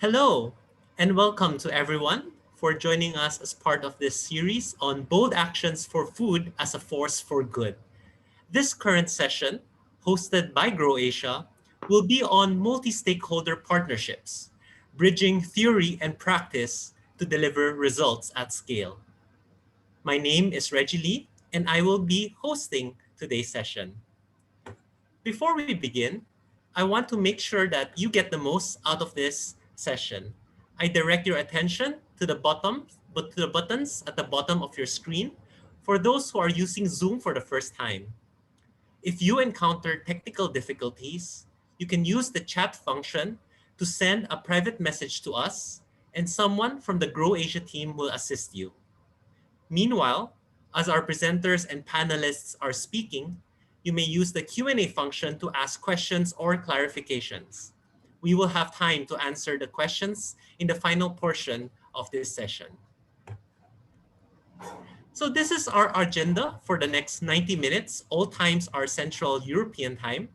Hello, and welcome to everyone for joining us as part of this series on bold actions for food as a force for good. This current session, hosted by GrowAsia, will be on multi-stakeholder partnerships, bridging theory and practice to deliver results at scale. My name is Reggie Lee, and I will be hosting today's session. Before we begin, I want to make sure that you get the most out of this session. I direct your attention to the buttons at the bottom of your screen for those who are using Zoom for the first time. If you encounter technical difficulties, you can use the chat function to send a private message to us, and someone from the Grow Asia team will assist you. Meanwhile, as our presenters and panelists are speaking, you may use the Q&A function to ask questions or clarifications. We will have time to answer the questions in the final portion of this session. So this is our agenda for the next 90 minutes. All times are Central European time.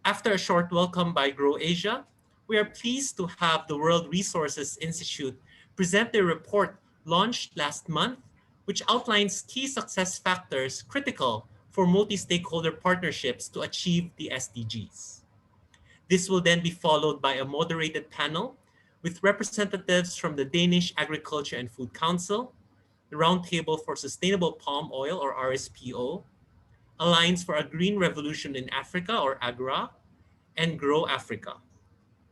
After a short welcome by Grow Asia, we are pleased to have the World Resources Institute present their report launched last month, which outlines key success factors critical for multi-stakeholder partnerships to achieve the SDGs. This will then be followed by a moderated panel with representatives from the Danish Agriculture and Food Council, the Roundtable for Sustainable Palm Oil, or RSPO, Alliance for a Green Revolution in Africa, or AGRA, and Grow Africa.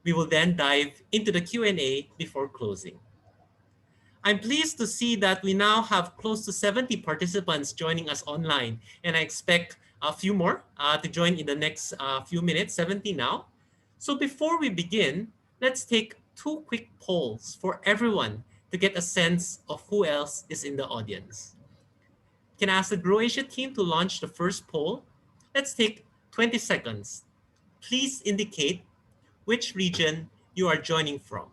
We will then dive into the Q&A before closing. I'm pleased to see that we now have close to 70 participants joining us online, and I expect a few more to join in the next few minutes, 70 now. So before we begin, let's take two quick polls for everyone to get a sense of who else is in the audience. Can I ask the Grow Asia team to launch the first poll? Let's take 20 seconds. Please indicate which region you are joining from.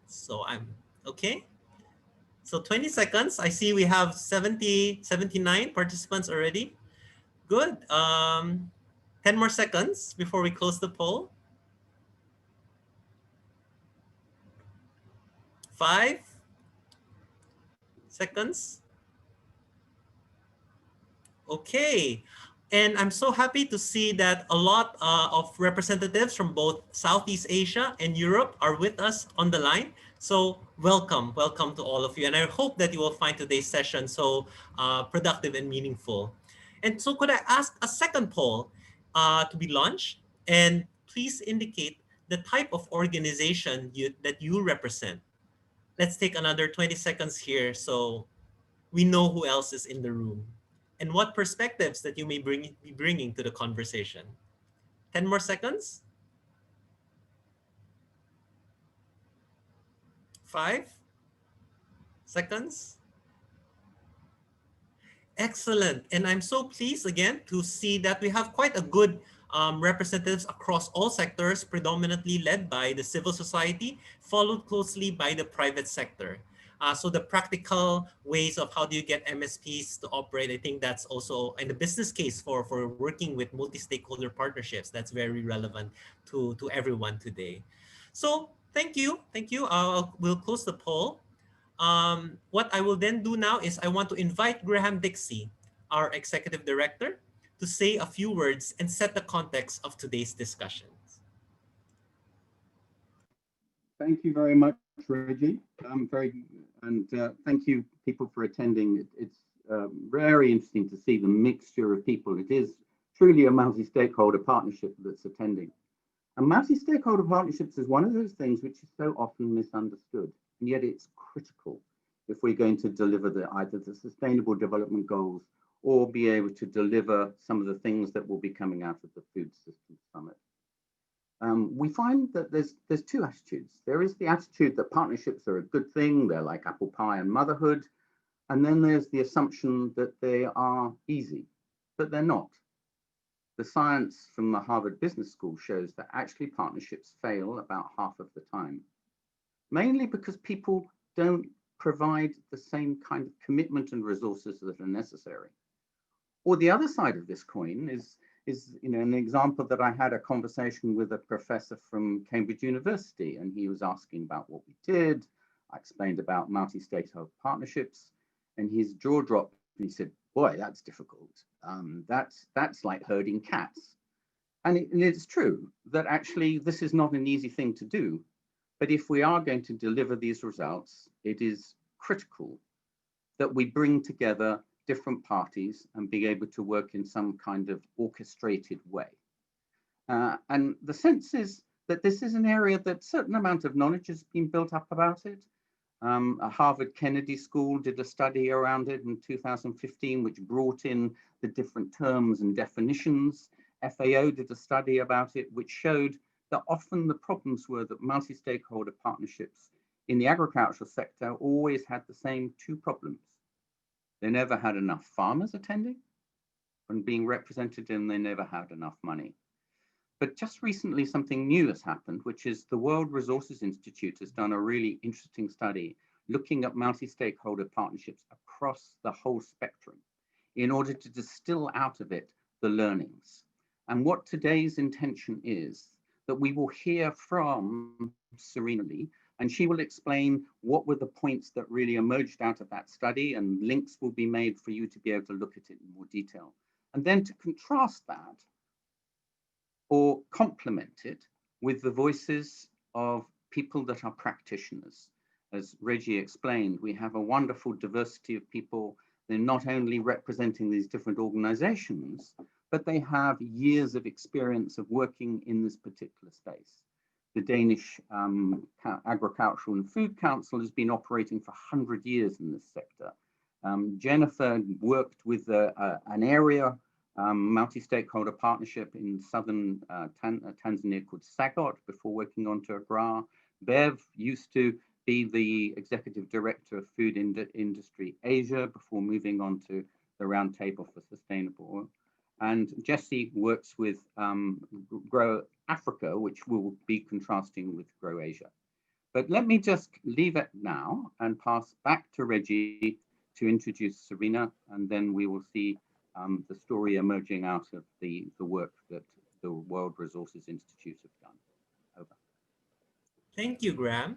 So I'm okay. So 20 seconds. I see we have 79 participants already. Good. 10 more seconds before we close the poll. 5 seconds. Okay. And I'm so happy to see that a lot of representatives from both Southeast Asia and Europe are with us on the line. So welcome to all of you. And I hope that you will find today's session so productive and meaningful. And so could I ask a second poll to be launched? And please indicate the type of organization that you represent. Let's take another 20 seconds here so we know who else is in the room and what perspectives that you may be bringing to the conversation. 10 more seconds. 5 seconds. Excellent. And I'm so pleased again to see that we have quite a good representatives across all sectors, predominantly led by the civil society, followed closely by the private sector. So the practical ways of how do you get MSPs to operate, I think that's also in the business case for working with multi-stakeholder partnerships. That's very relevant to everyone today. So thank you. We'll close the poll. What I will then do now is I want to invite Grahame Dixie, our Executive Director, to say a few words and set the context of today's discussions. Thank you very much, Reggie. Thank you, people, for attending. It's very interesting to see the mixture of people. It is truly a multi-stakeholder partnership that's attending. And multi-stakeholder partnerships is one of those things which is so often misunderstood, and yet it's critical if we're going to deliver either the Sustainable Development Goals or be able to deliver some of the things that will be coming out of the Food Systems Summit. We find that there's two attitudes. There is the attitude that partnerships are a good thing, they're like apple pie and motherhood, and then there's the assumption that they are easy, but they're not. The science from the Harvard Business School shows that actually partnerships fail about half of the time, mainly because people don't provide the same kind of commitment and resources that are necessary. Or the other side of this coin is, an example that I had a conversation with a professor from Cambridge University, and he was asking about what we did. I explained about multi-stakeholder partnerships, and his jaw dropped. And he said, "Boy, that's difficult. That's like herding cats." And it's true that actually this is not an easy thing to do. But if we are going to deliver these results, it is critical that we bring together different parties and be able to work in some kind of orchestrated way. And the sense is that this is an area that a certain amount of knowledge has been built up about it. A Harvard Kennedy School did a study around it in 2015, which brought in the different terms and definitions. FAO did a study about it, which showed that often the problems were that multi-stakeholder partnerships in the agricultural sector always had the same two problems. They never had enough farmers attending and being represented, and they never had enough money. But just recently, something new has happened, which is the World Resources Institute has done a really interesting study looking at multi-stakeholder partnerships across the whole spectrum in order to distill out of it the learnings. And what today's intention is that we will hear from Serena Lee, and she will explain what were the points that really emerged out of that study, and links will be made for you to be able to look at it in more detail. And then to contrast that or complement it with the voices of people that are practitioners. As Reggie explained, we have a wonderful diversity of people. They're not only representing these different organizations, but they have years of experience of working in this particular space. The Danish Agricultural and Food Council has been operating for 100 years in this sector. Jennifer worked with an area multi-stakeholder partnership in southern Tanzania called SAGOT before working on to AGRA. Bev used to be the executive director of Food Industry Asia before moving on to the Roundtable for Sustainable Oil. And Jessie works with Grow Africa, which will be contrasting with Grow Asia. But let me just leave it now and pass back to Reggie to introduce Serena, and then we will see the story emerging out of the work that the World Resources Institute have done. Over. Thank you, Grahame.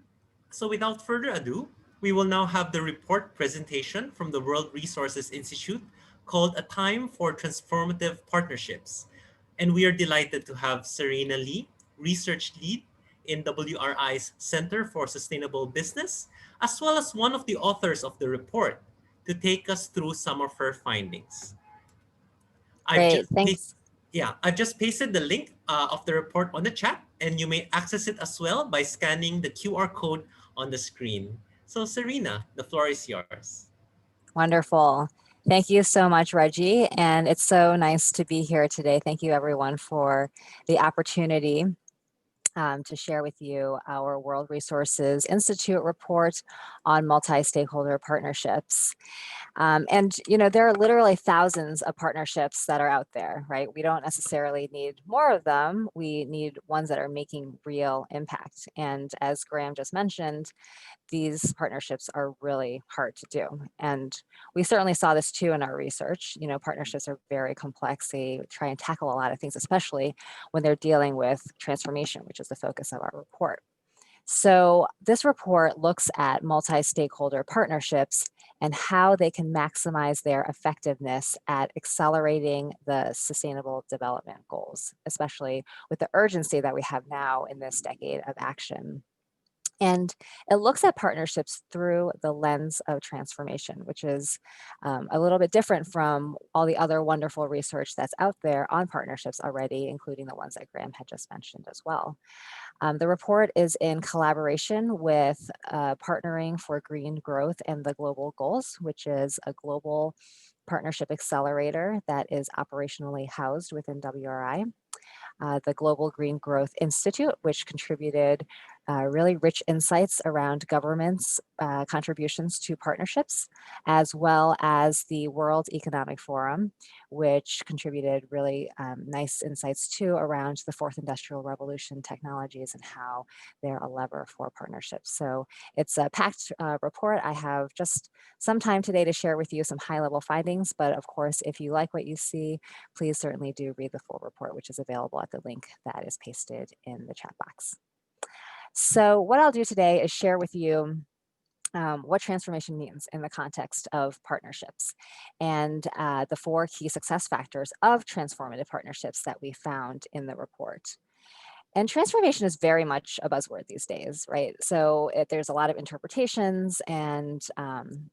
So without further ado, we will now have the report presentation from the World Resources Institute called A Time for Transformative Partnerships. And we are delighted to have Serena Lee, Research Lead in WRI's Center for Sustainable Business, as well as one of the authors of the report, to take us through some of her findings. Great, thanks. I've just pasted the link of the report on the chat, and you may access it as well by scanning the QR code on the screen. So Serena, the floor is yours. Wonderful. Thank you so much, Reggie. And it's so nice to be here today. Thank you everyone for the opportunity to share with you our World Resources Institute report on multi-stakeholder partnerships. And there are literally thousands of partnerships that are out there, right? We don't necessarily need more of them. We need ones that are making real impact. And as Grahame just mentioned, these partnerships are really hard to do. And we certainly saw this too in our research. Partnerships are very complex. They try and tackle a lot of things, especially when they're dealing with transformation, which is the focus of our report. So this report looks at multi-stakeholder partnerships and how they can maximize their effectiveness at accelerating the sustainable development goals, especially with the urgency that we have now in this decade of action. And it looks at partnerships through the lens of transformation, which is a little bit different from all the other wonderful research that's out there on partnerships already, including the ones that Grahame had just mentioned as well. The report is in collaboration with Partnering for Green Growth and the Global Goals, which is a global partnership accelerator that is operationally housed within WRI. The Global Green Growth Institute, which contributed really rich insights around governments' contributions to partnerships, as well as the World Economic Forum, which contributed really nice insights too around the fourth industrial revolution technologies and how they're a lever for partnerships. So it's a packed report. I have just some time today to share with you some high-level findings, but of course, if you like what you see, please certainly do read the full report, which is available at the link that is pasted in the chat box. So what I'll do today is share with you what transformation means in the context of partnerships and the 4 key success factors of transformative partnerships that we found in the report. And transformation is very much a buzzword these days, right? So there's a lot of interpretations and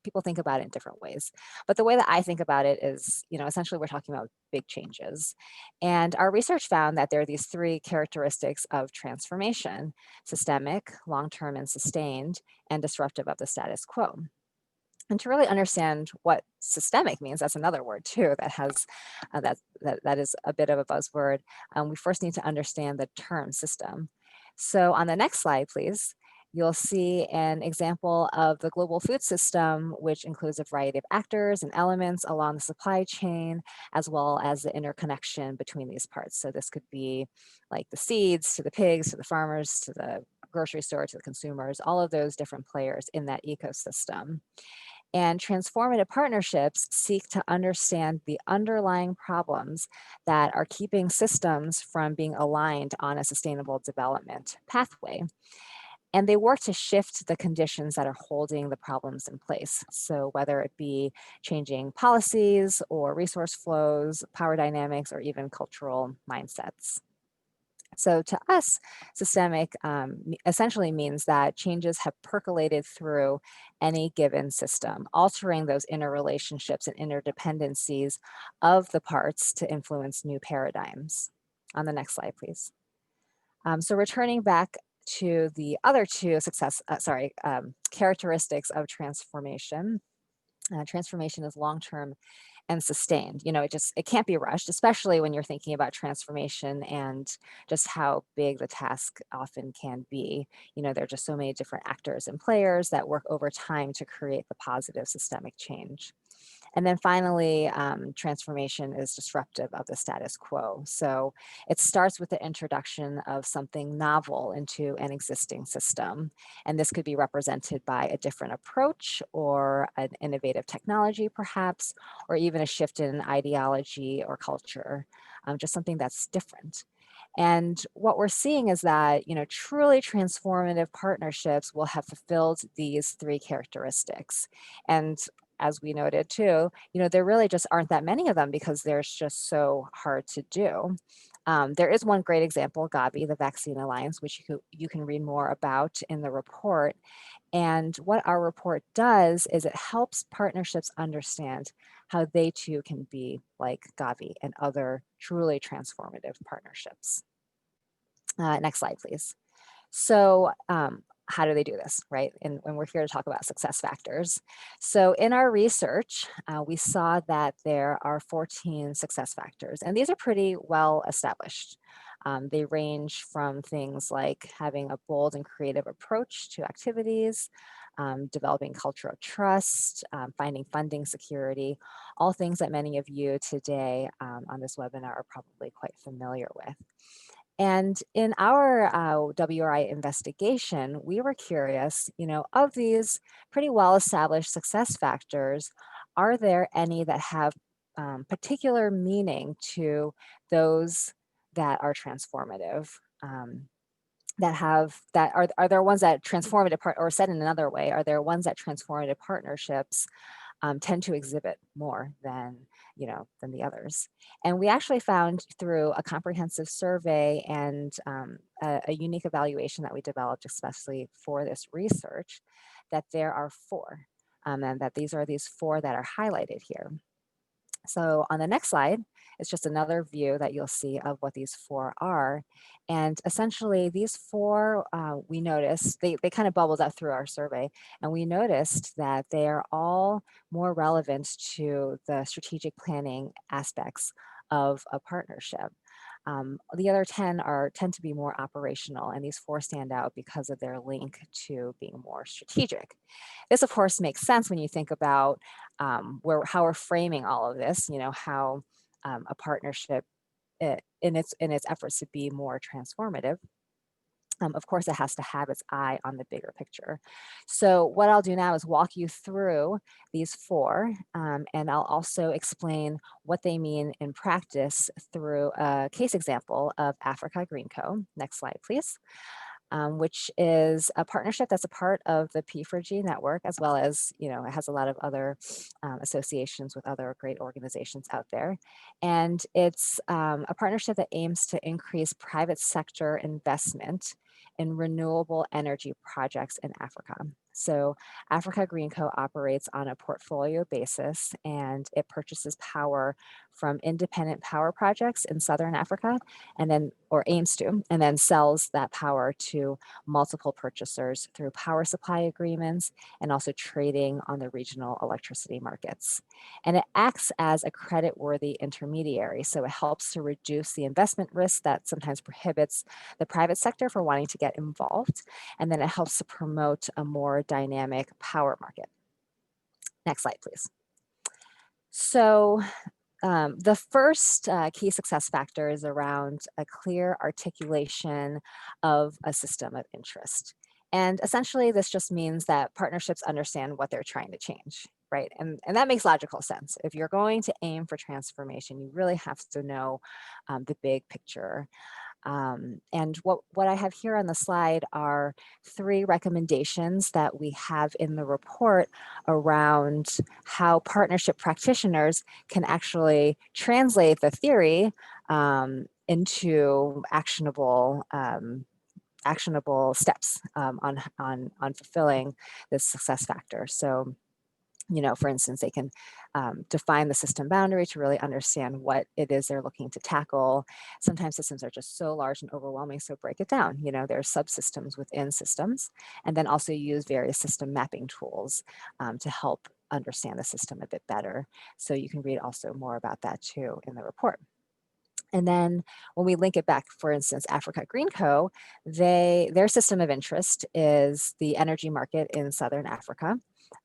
people think about it in different ways. But the way that I think about it is, essentially we're talking about big changes. And our research found that there are these 3 characteristics of transformation: systemic, long-term and sustained, and disruptive of the status quo. And to really understand what systemic means, that's another word too that has that is a bit of a buzzword. We first need to understand the term system. So on the next slide, please, you'll see an example of the global food system, which includes a variety of actors and elements along the supply chain, as well as the interconnection between these parts. So this could be like the seeds to the pigs, to the farmers, to the grocery store, to the consumers, all of those different players in that ecosystem. And transformative partnerships seek to understand the underlying problems that are keeping systems from being aligned on a sustainable development pathway. And they work to shift the conditions that are holding the problems in place. So whether it be changing policies or resource flows, power dynamics, or even cultural mindsets. So to us, systemic essentially means that changes have percolated through any given system, altering those interrelationships and interdependencies of the parts to influence new paradigms. On the next slide, please. So returning back to the other 2 characteristics of transformation. Transformation is long-term and sustained. It can't be rushed, especially when you're thinking about transformation and just how big the task often can be. There are just so many different actors and players that work over time to create the positive systemic change. And then finally, transformation is disruptive of the status quo. So it starts with the introduction of something novel into an existing system. And this could be represented by a different approach or an innovative technology, perhaps, or even a shift in ideology or culture, just something that's different. And what we're seeing is that, truly transformative partnerships will have fulfilled these 3 characteristics. And as we noted too, there really just aren't that many of them because they're just so hard to do. There is one great example, Gavi, the Vaccine Alliance, which you can read more about in the report. And what our report does is it helps partnerships understand how they too can be like Gavi and other truly transformative partnerships. Next slide, please. So how do they do this, right? And when we're here to talk about success factors. So in our research, we saw that there are 14 success factors, and these are pretty well established. They range from things like having a bold and creative approach to activities, developing culture of trust, finding funding security, all things that many of you today on this webinar are probably quite familiar with. And in our WRI investigation, we were curious, of these pretty well-established success factors, are there any that have particular meaning to those that are transformative? Are there ones that transformative or said in another way, are there ones that transformative partnerships tend to exhibit more than the others? And we actually found through a comprehensive survey and a unique evaluation that we developed especially for this research that there are 4, and that these 4 that are highlighted here. So on the next slide, it's just another view that you'll see of what these 4 are. And essentially these 4, we noticed, they kind of bubbled up through our survey, and we noticed that they are all more relevant to the strategic planning aspects of a partnership. The other 10 tend to be more operational, and these 4 stand out because of their link to being more strategic. This, of course, makes sense when you think about how we're framing all of this, how a partnership in its efforts to be more transformative. Of course, it has to have its eye on the bigger picture. So what I'll do now is walk you through these 4, and I'll also explain what they mean in practice through a case example of Africa Green Co. Next slide, please. Which is a partnership that's a part of the P4G network, as well as, it has a lot of other associations with other great organizations out there. And it's a partnership that aims to increase private sector investment in renewable energy projects in Africa. So Africa Green Co. operates on a portfolio basis, and it purchases power from independent power projects in Southern Africa, and then, or aims to, and then sells that power to multiple purchasers through power supply agreements and also trading on the regional electricity markets. And it acts as a credit-worthy intermediary, so it helps to reduce the investment risk that sometimes prohibits the private sector from wanting to get involved, and then it helps to promote a more dynamic power market. Next slide, please. So the first key success factor is around a clear articulation of a system of interest. And essentially, this just means that partnerships understand what they're trying to change, right? And that makes logical sense. If you're going to aim for transformation, you really have to know the big picture. And what I have here on the slide are 3 recommendations that we have in the report around how partnership practitioners can actually translate the theory into actionable steps on fulfilling this success factor. So, for instance, they can define the system boundary to really understand what it is they're looking to tackle. Sometimes systems are just so large and overwhelming, so break it down. There are subsystems within systems, and then also use various system mapping tools to help understand the system a bit better. So you can read also more about that too in the report. And then when we link it back, for instance, Africa Green Co., their system of interest is the energy market in Southern Africa.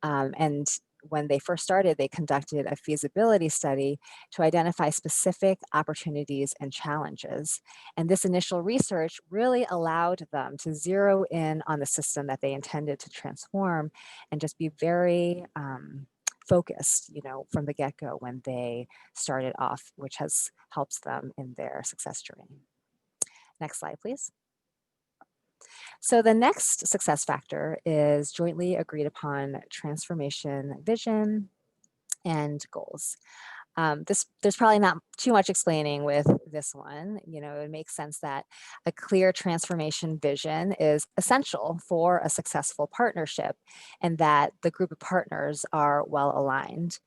And when they first started, they conducted a feasibility study to identify specific opportunities and challenges. And this initial research really allowed them to zero in on the system that they intended to transform and just be very focused, from the get-go when they started off, which has helped them in their success journey. Next slide, please. So the next success factor is jointly agreed upon transformation vision and goals. There's probably not too much explaining with this one. It makes sense that a clear transformation vision is essential for a successful partnership, and that the group of partners are well aligned.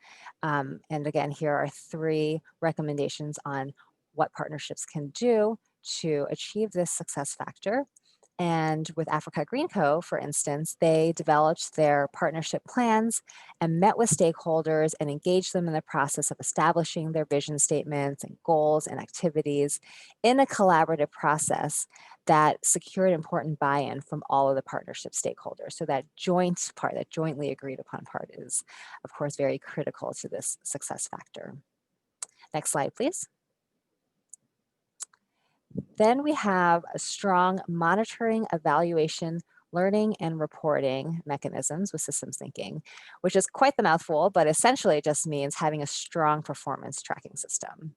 And again, here are 3 recommendations on what partnerships can do to achieve this success factor. And with Africa Green Co., for instance, they developed their partnership plans and met with stakeholders and engaged them in the process of establishing their vision statements and goals and activities in a collaborative process that secured important buy-in from all of the partnership stakeholders. So that joint part, that jointly agreed upon part is, of course, very critical to this success factor. Next slide, please. Then we have a strong monitoring, evaluation, learning, and reporting mechanisms with systems thinking, which is quite the mouthful, but essentially it just means having a strong performance tracking system.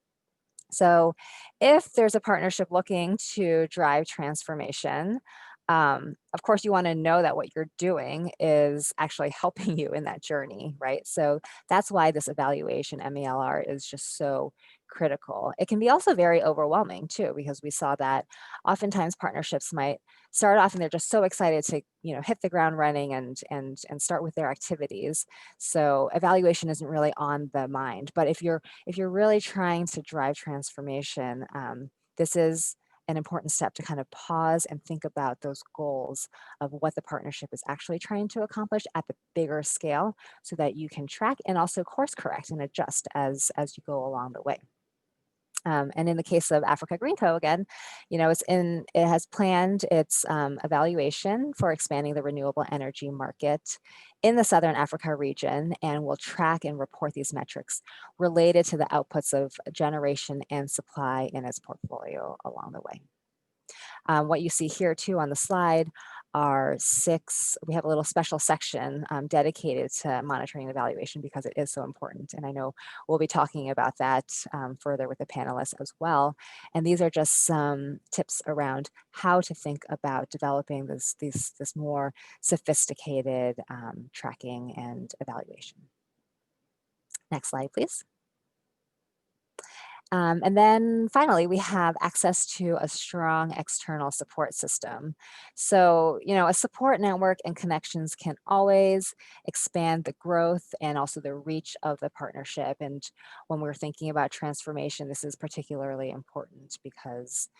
So if there's a partnership looking to drive transformation, of course, you want to know that what you're doing is actually helping you in that journey, right? So that's why this evaluation, MELR, is just so critical. It can be also very overwhelming too, because we saw that oftentimes partnerships might start off and they're just so excited to hit the ground running and start with their activities. So evaluation isn't really on the mind. But if you're really trying to drive transformation, this is an important step to kind of pause and think about those goals of what the partnership is actually trying to accomplish at the bigger scale, so that you can track and also course correct and adjust as you go along the way. And in the case of Africa Green Co, again, it has planned its evaluation for expanding the renewable energy market in the Southern Africa region, and will track and report these metrics related to the outputs of generation and supply in its portfolio along the way. What you see here too on the slide are we have a little special section dedicated to monitoring and evaluation because it is so important. And I know we'll be talking about that further with the panelists as well. And these are just some tips around how to think about developing this more sophisticated tracking and evaluation. Next slide, please. And then finally, we have access to a strong external support system. So, a support network and connections can always expand the growth and also the reach of the partnership. And when we're thinking about transformation, this is particularly important because,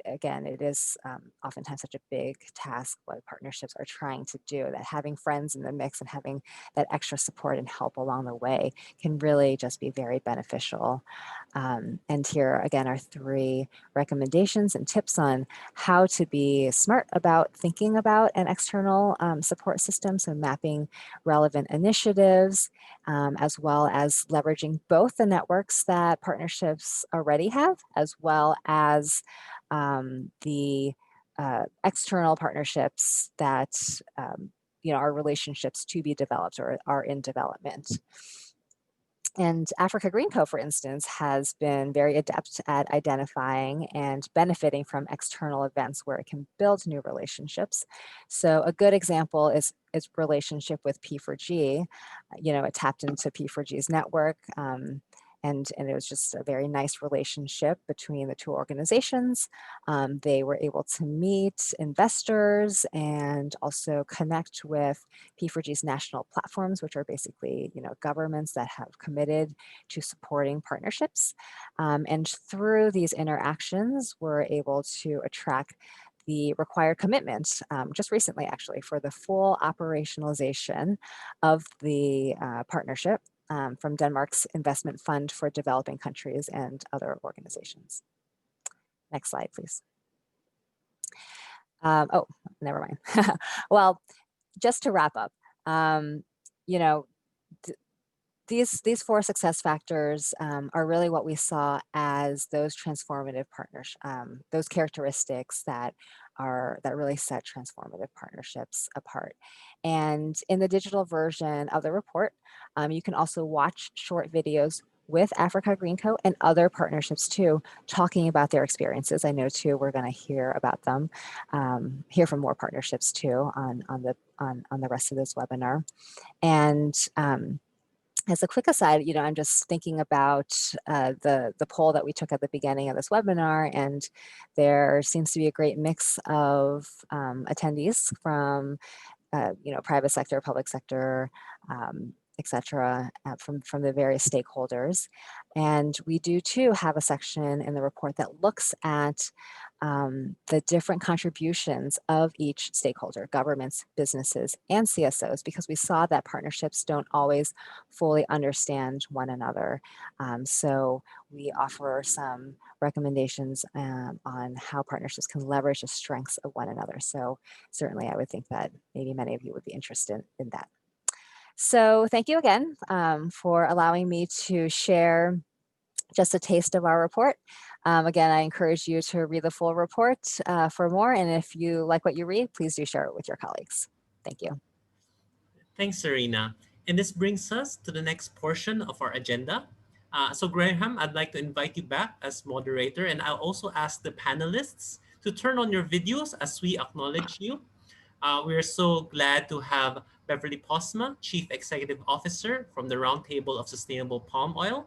again, it is oftentimes such a big task what partnerships are trying to do, that having friends in the mix and having that extra support and help along the way can really just be very beneficial. And here again are 3 recommendations and tips on how to be smart about thinking about an external support system. So mapping relevant initiatives, as well as leveraging both the networks that partnerships already have, as well as the external partnerships that are relationships to be developed or are in development. And Africa Green Co, for instance, has been very adept at identifying and benefiting from external events where it can build new relationships. So a good example is its relationship with P4G. It tapped into P4G's network, and it was just a very nice relationship between the 2 organizations. They were able to meet investors and also connect with P4G's national platforms, which are basically, governments that have committed to supporting partnerships. And through these interactions, we're able to attract the required commitment just recently, actually, for the full operationalization of the partnership from Denmark's Investment Fund for Developing Countries and other organizations. Next slide, please. Oh, never mind. Well, just to wrap up, these 4 success factors are really what we saw as those transformative partnerships, those characteristics that really set transformative partnerships apart. And in the digital version of the report, you can also watch short videos with Africa Green Co and other partnerships too, talking about their experiences. I know too, we're going to hear about them, hear from more partnerships too on the rest of this webinar. And as a quick aside, I'm just thinking about the poll that we took at the beginning of this webinar, and there seems to be a great mix of attendees from, private sector, public sector, et cetera, from the various stakeholders. And we do too have a section in the report that looks at the different contributions of each stakeholder, governments, businesses, and CSOs, because we saw that partnerships don't always fully understand one another. So we offer some recommendations on how partnerships can leverage the strengths of one another. So certainly I would think that maybe many of you would be interested in that. So thank you again for allowing me to share just a taste of our report. Again, I encourage you to read the full report for more. And if you like what you read, please do share it with your colleagues. Thank you. Thanks, Serena. And this brings us to the next portion of our agenda. So Grahame, I'd like to invite you back as moderator, and I'll also ask the panelists to turn on your videos as we acknowledge you. We are so glad to have Beverley Postma, Chief Executive Officer from the Roundtable of Sustainable Palm Oil.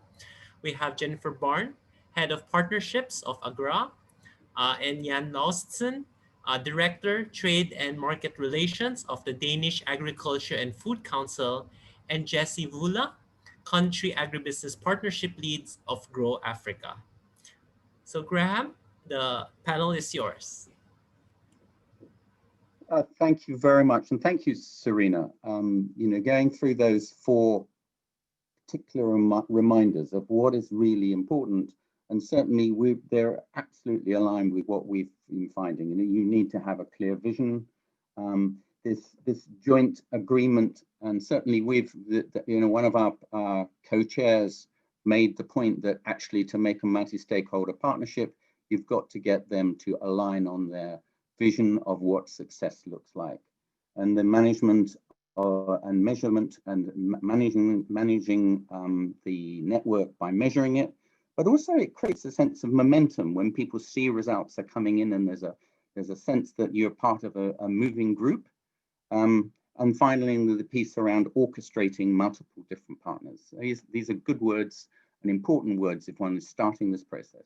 We have Jennifer Baarn, Head of Partnerships of AGRA, and Jan Laustsen, Director, Trade and Market Relations of the Danish Agriculture and Food Council, and Jessie Mvula, Country Agribusiness Partnership Leads of Grow Africa. So Grahame, the panel is yours. Thank you very much, and thank you, Serena. Going through those 4 particular reminders of what is really important And certainly they're absolutely aligned with what we've been finding. You need to have a clear vision, this joint agreement, and certainly one of our co-chairs made the point that actually to make a multi-stakeholder partnership, you've got to get them to align on their vision of what success looks like. And the management and measurement and managing the network by measuring it, but also it creates a sense of momentum when people see results are coming in, and there's a sense that you're part of a moving group. And finally, the piece around orchestrating multiple different partners. These are good words and important words if one is starting this process.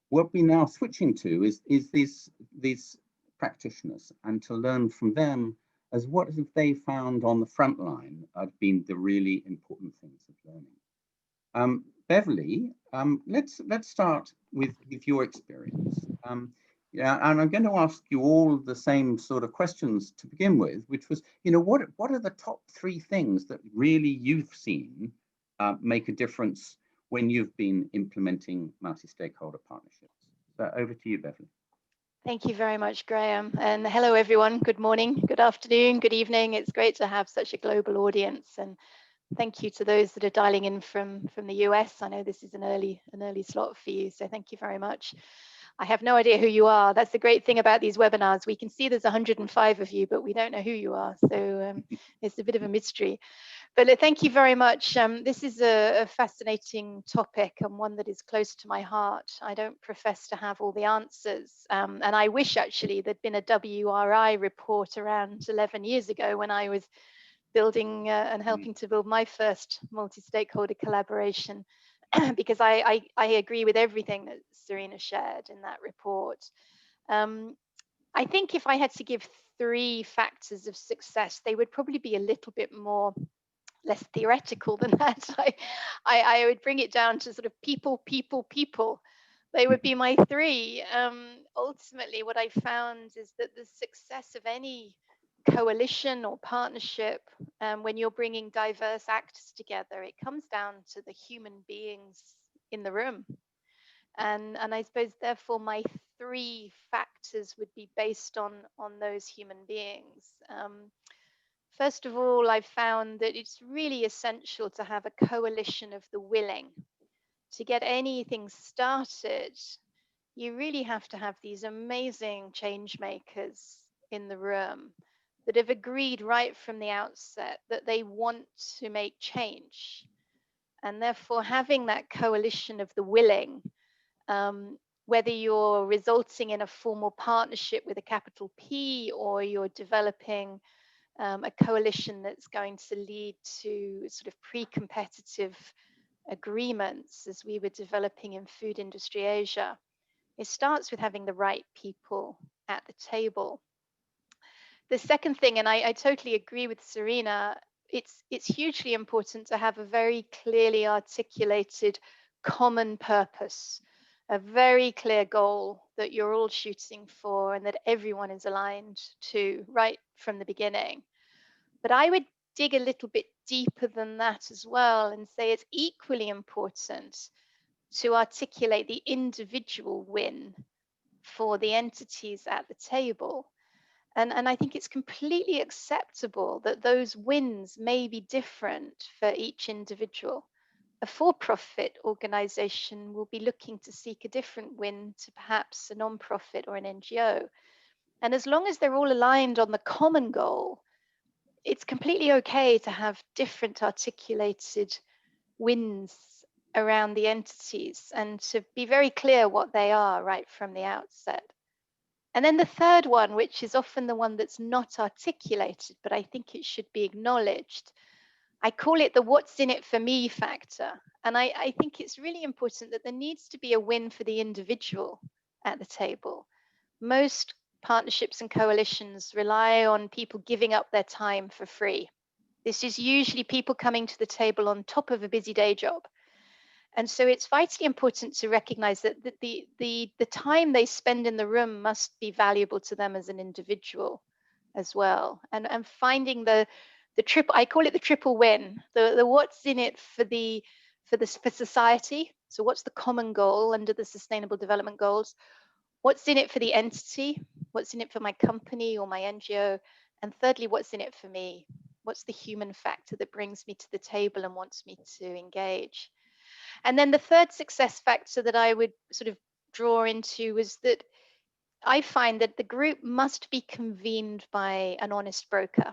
What we're now switching to is these practitioners, and to learn from them as what have they found on the front line have been the really important things of learning. Beverley, let's start with your experience. Yeah, and I'm going to ask you all the same sort of questions to begin with, which was, what are the top 3 things that really you've seen make a difference when you've been implementing multi-stakeholder partnerships? So over to you, Beverley. Thank you very much, Graham. And hello, everyone. Good morning, good afternoon, good evening. It's great to have such a global audience. And thank you to those that are dialing in from the US. I know this is an early slot for you, so thank you very much. I have no idea who you are. That's the great thing about these webinars. We can see there's 105 of you, but we don't know who you are. So it's a bit of a mystery. But thank you very much. This is a fascinating topic and one that is close to my heart. I don't profess to have all the answers. And I wish actually there'd been a WRI report around 11 years ago when I was building and helping to build my first multi-stakeholder collaboration. Because I agree with everything that Serena shared in that report. I think if I had to give 3 factors of success, they would probably be a little bit less theoretical than that. I would bring it down to sort of people. They would be my 3. Ultimately, what I found is that the success of any coalition or partnership, when you're bringing diverse actors together, it comes down to the human beings in the room. And I suppose therefore my 3 factors would be based on those human beings. First of all, I've found that it's really essential to have a coalition of the willing. To get anything started, you really have to have these amazing change makers in the room that have agreed right from the outset that they want to make change. And therefore having that coalition of the willing, whether you're resulting in a formal partnership with a capital P, or you're developing a coalition that's going to lead to sort of pre-competitive agreements, as we were developing in Food Industry Asia, it starts with having the right people at the table. The second thing, and I totally agree with Serena, it's hugely important to have a very clearly articulated common purpose, a very clear goal that you're all shooting for and that everyone is aligned to right from the beginning. But I would dig a little bit deeper than that as well and say it's equally important to articulate the individual win for the entities at the table. And I think it's completely acceptable that those wins may be different for each individual. A for-profit organization will be looking to seek a different win to perhaps a non-profit or an NGO. And as long as they're all aligned on the common goal, it's completely okay to have different articulated wins around the entities and to be very clear what they are right from the outset. And then the third one, which is often the one that's not articulated, but I think it should be acknowledged, I call it the what's in it for me factor. And I think it's really important that there needs to be a win for the individual at the table. Most partnerships and coalitions rely on people giving up their time for free. This is usually people coming to the table on top of a busy day job. And so it's vitally important to recognize that the time they spend in the room must be valuable to them as an individual as well. And finding the triple, I call it the triple win, the what's in it for society. So what's the common goal under the Sustainable Development Goals? What's in it for the entity? What's in it for my company or my NGO? And thirdly, what's in it for me? What's the human factor that brings me to the table and wants me to engage? And then the third success factor that I would sort of draw into was that I find that the group must be convened by an honest broker,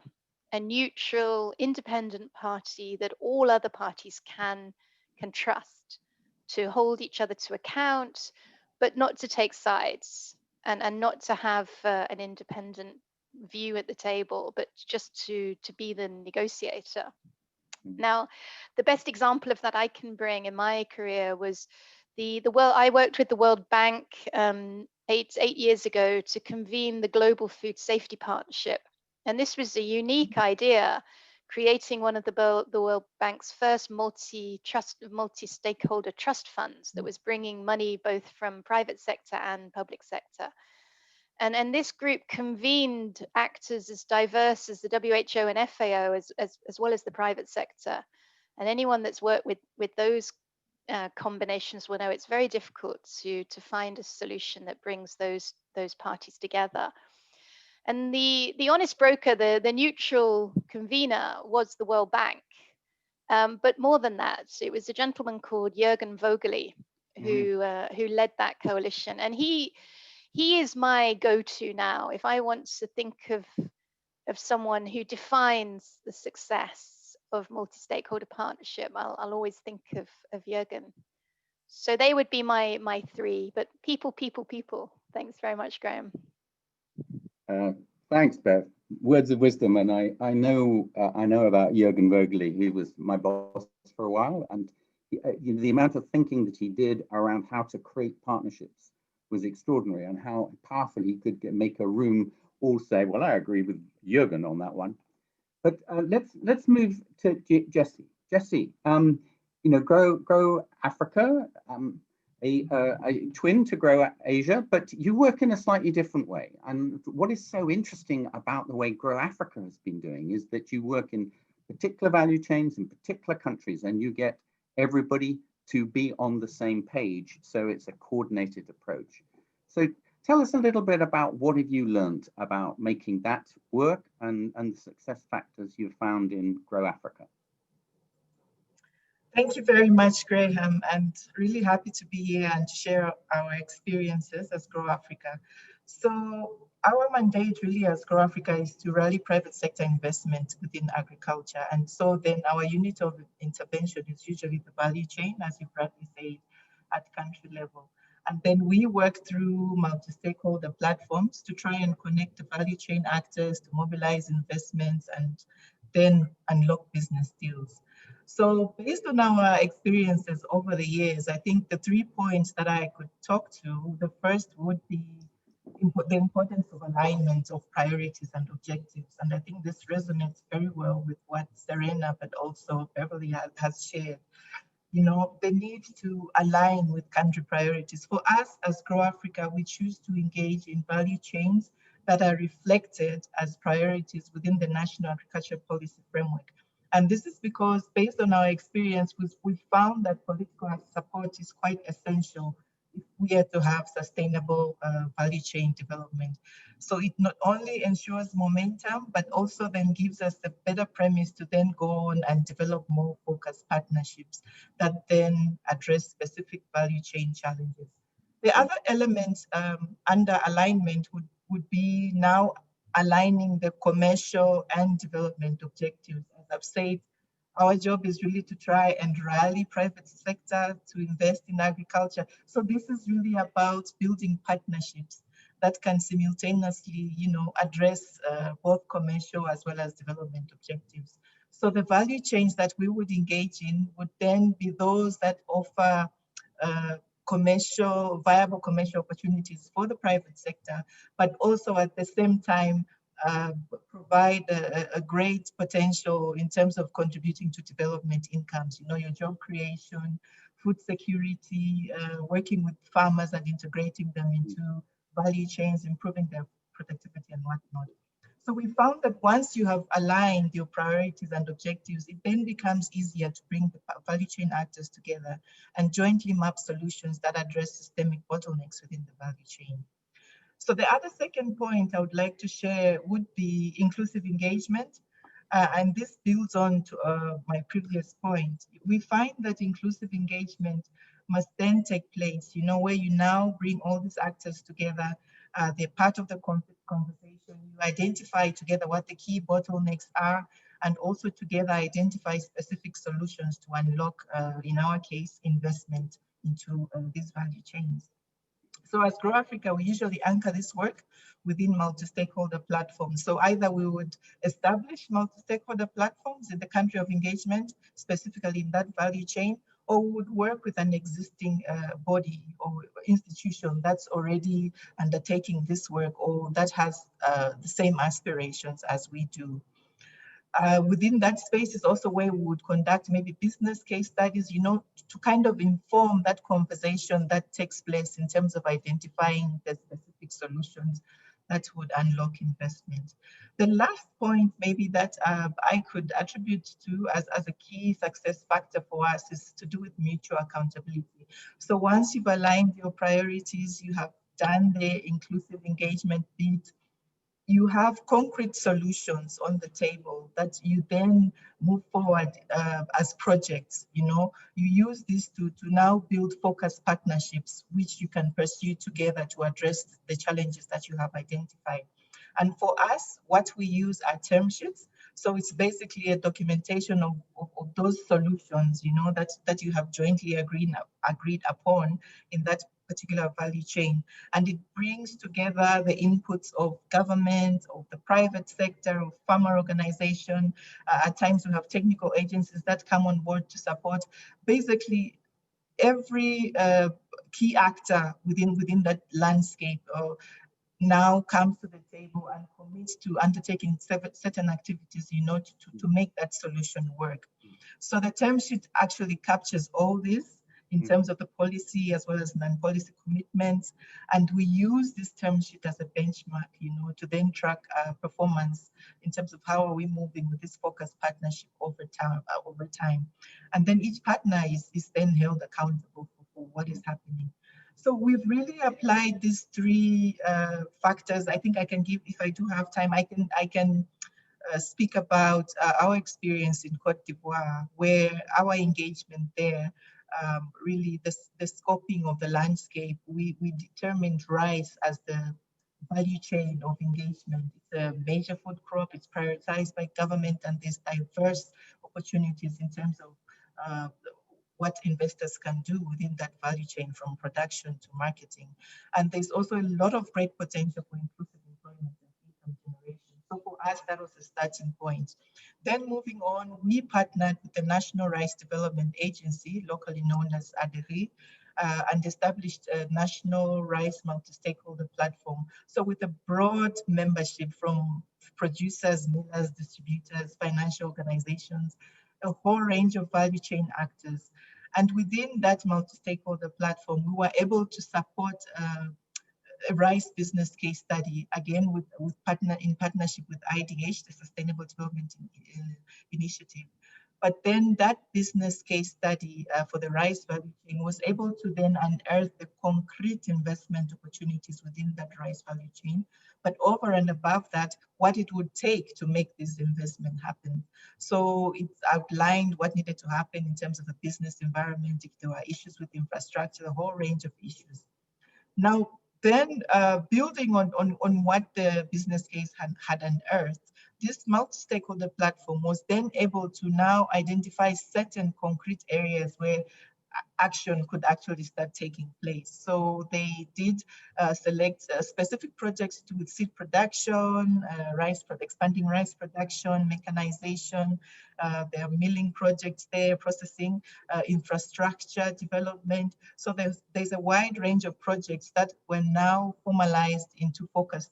a neutral, independent party that all other parties can trust, to hold each other to account, but not to take sides, and not to have an independent view at the table, but just to be the negotiator. Now, the best example of that I can bring in my career was I worked with the World Bank 8 years ago to convene the Global Food Safety Partnership. And this was a unique idea, creating one of the World Bank's first multi-stakeholder trust funds that was bringing money both from private sector and public sector. And this group convened actors as diverse as the WHO and FAO, as well as the private sector. And anyone that's worked with those combinations will know it's very difficult to find a solution that brings those parties together. And the honest broker, the neutral convener, was the World Bank. But more than that, it was a gentleman called Jürgen Vogeli who led that coalition. And he is my go-to now. If I want to think of someone who defines the success of multi-stakeholder partnership, I'll always think of Jürgen. So they would be my three, but people. Thanks very much, Grahame. Thanks, Bev. Words of wisdom, and I know about Jürgen Vogeli. He was my boss for a while, and the amount of thinking that he did around how to create partnerships was extraordinary, and how powerful he could make a room all say, "Well, I agree with Jürgen on that one." But let's move to Jessie. Jessie, Grow Africa, a twin to Grow Asia, but you work in a slightly different way. And what is so interesting about the way Grow Africa has been doing is that you work in particular value chains in particular countries, and you get everybody to be on the same page. So it's a coordinated approach. So tell us a little bit about what have you learned about making that work and the success factors you've found in Grow Africa. Thank you very much, Grahame, and really happy to be here and to share our experiences as Grow Africa. So our mandate really as Grow Africa is to rally private sector investment within agriculture. And so then our unit of intervention is usually the value chain, as you rightly said, at country level. And then we work through multi-stakeholder platforms to try and connect the value chain actors to mobilize investments and then unlock business deals. So based on our experiences over the years, I think the 3 points that I could talk to, the first would be the importance of alignment of priorities and objectives. And I think this resonates very well with what Serena, but also Beverley has shared. The need to align with country priorities. For us as Grow Africa, we choose to engage in value chains that are reflected as priorities within the National Agriculture Policy Framework. And this is because, based on our experience, we found that political support is quite essential if we are to have sustainable value chain development. So it not only ensures momentum, but also then gives us a better premise to then go on and develop more focused partnerships that then address specific value chain challenges. The other element under alignment would be now aligning the commercial and development objectives. As I've said, our job is really to try and rally private sector to invest in agriculture. So this is really about building partnerships that can simultaneously, address both commercial as well as development objectives. So the value chains that we would engage in would then be those that offer viable commercial opportunities for the private sector, but also at the same time provide a great potential in terms of contributing to development incomes, your job creation, food security, working with farmers and integrating them into value chains, improving their productivity and whatnot. So we found that once you have aligned your priorities and objectives, it then becomes easier to bring the value chain actors together and jointly map solutions that address systemic bottlenecks within the value chain. So the other second point I would like to share would be inclusive engagement. And this builds on to my previous point. We find that inclusive engagement must then take place, you know, where you now bring all these actors together. They're part of the conversation. You identify together what the key bottlenecks are, and also together identify specific solutions to unlock, in our case, investment into these value chains. So as Grow Africa, we usually anchor this work within multi-stakeholder platforms. So either we would establish multi-stakeholder platforms in the country of engagement, specifically in that value chain, or we would work with an existing body or institution that's already undertaking this work or that has the same aspirations as we do. Within that space is also where we would conduct maybe business case studies, you know, to kind of inform that conversation that takes place in terms of identifying the specific solutions that would unlock investment. The last point maybe that I could attribute to as a key success factor for us is to do with mutual accountability. So once you've aligned your priorities, you have done the inclusive engagement bit, you have concrete solutions on the table that you then move forward as projects. You know, you use this to now build focused partnerships, which you can pursue together to address the challenges that you have identified. And for us, what we use are term sheets. So it's basically a documentation of those solutions, you know, that you have jointly agreed upon in that particular value chain. And it brings together the inputs of government, of the private sector, of farmer organization. At times we have technical agencies that come on board to support. Basically, every key actor within that landscape now comes to the table and commits to undertaking certain activities, you know, to make that solution work. So the term sheet actually captures all this in terms of the policy as well as non-policy commitments. And we use this term sheet as a benchmark, you know, to then track performance in terms of how are we moving with this focused partnership over time. And then each partner is then held accountable for what is happening. So we've really applied these three factors. I think I can give, if I do have time, I can speak about our experience in Cote d'Ivoire, where our engagement there, really the scoping of the landscape, we determined rice as the value chain of engagement. It's a major food crop, it's prioritized by government, and there's diverse opportunities in terms of what investors can do within that value chain from production to marketing. And there's also a lot of great potential for inclusive employment and income generation. So for us, that was the starting point. Then moving on, we partnered with the National Rice Development Agency, locally known as AGRA, and established a national rice multi-stakeholder platform. So with a broad membership from producers, millers, distributors, financial organizations, a whole range of value chain actors. And within that multi-stakeholder platform, we were able to support a rice business case study, again in partnership with IDH, the Sustainable Development Initiative. But then that business case study for the rice value chain was able to then unearth the concrete investment opportunities within that rice value chain. But over and above that, what it would take to make this investment happen. So it outlined what needed to happen in terms of the business environment, if there were issues with infrastructure, a whole range of issues. Now, then building on what the business case had unearthed, this multi-stakeholder platform was then able to now identify certain concrete areas where action could actually start taking place. So they did select specific projects to do with seed production, expanding rice production, mechanization. There are milling projects there, processing, infrastructure development. So there's a wide range of projects that were now formalized into focused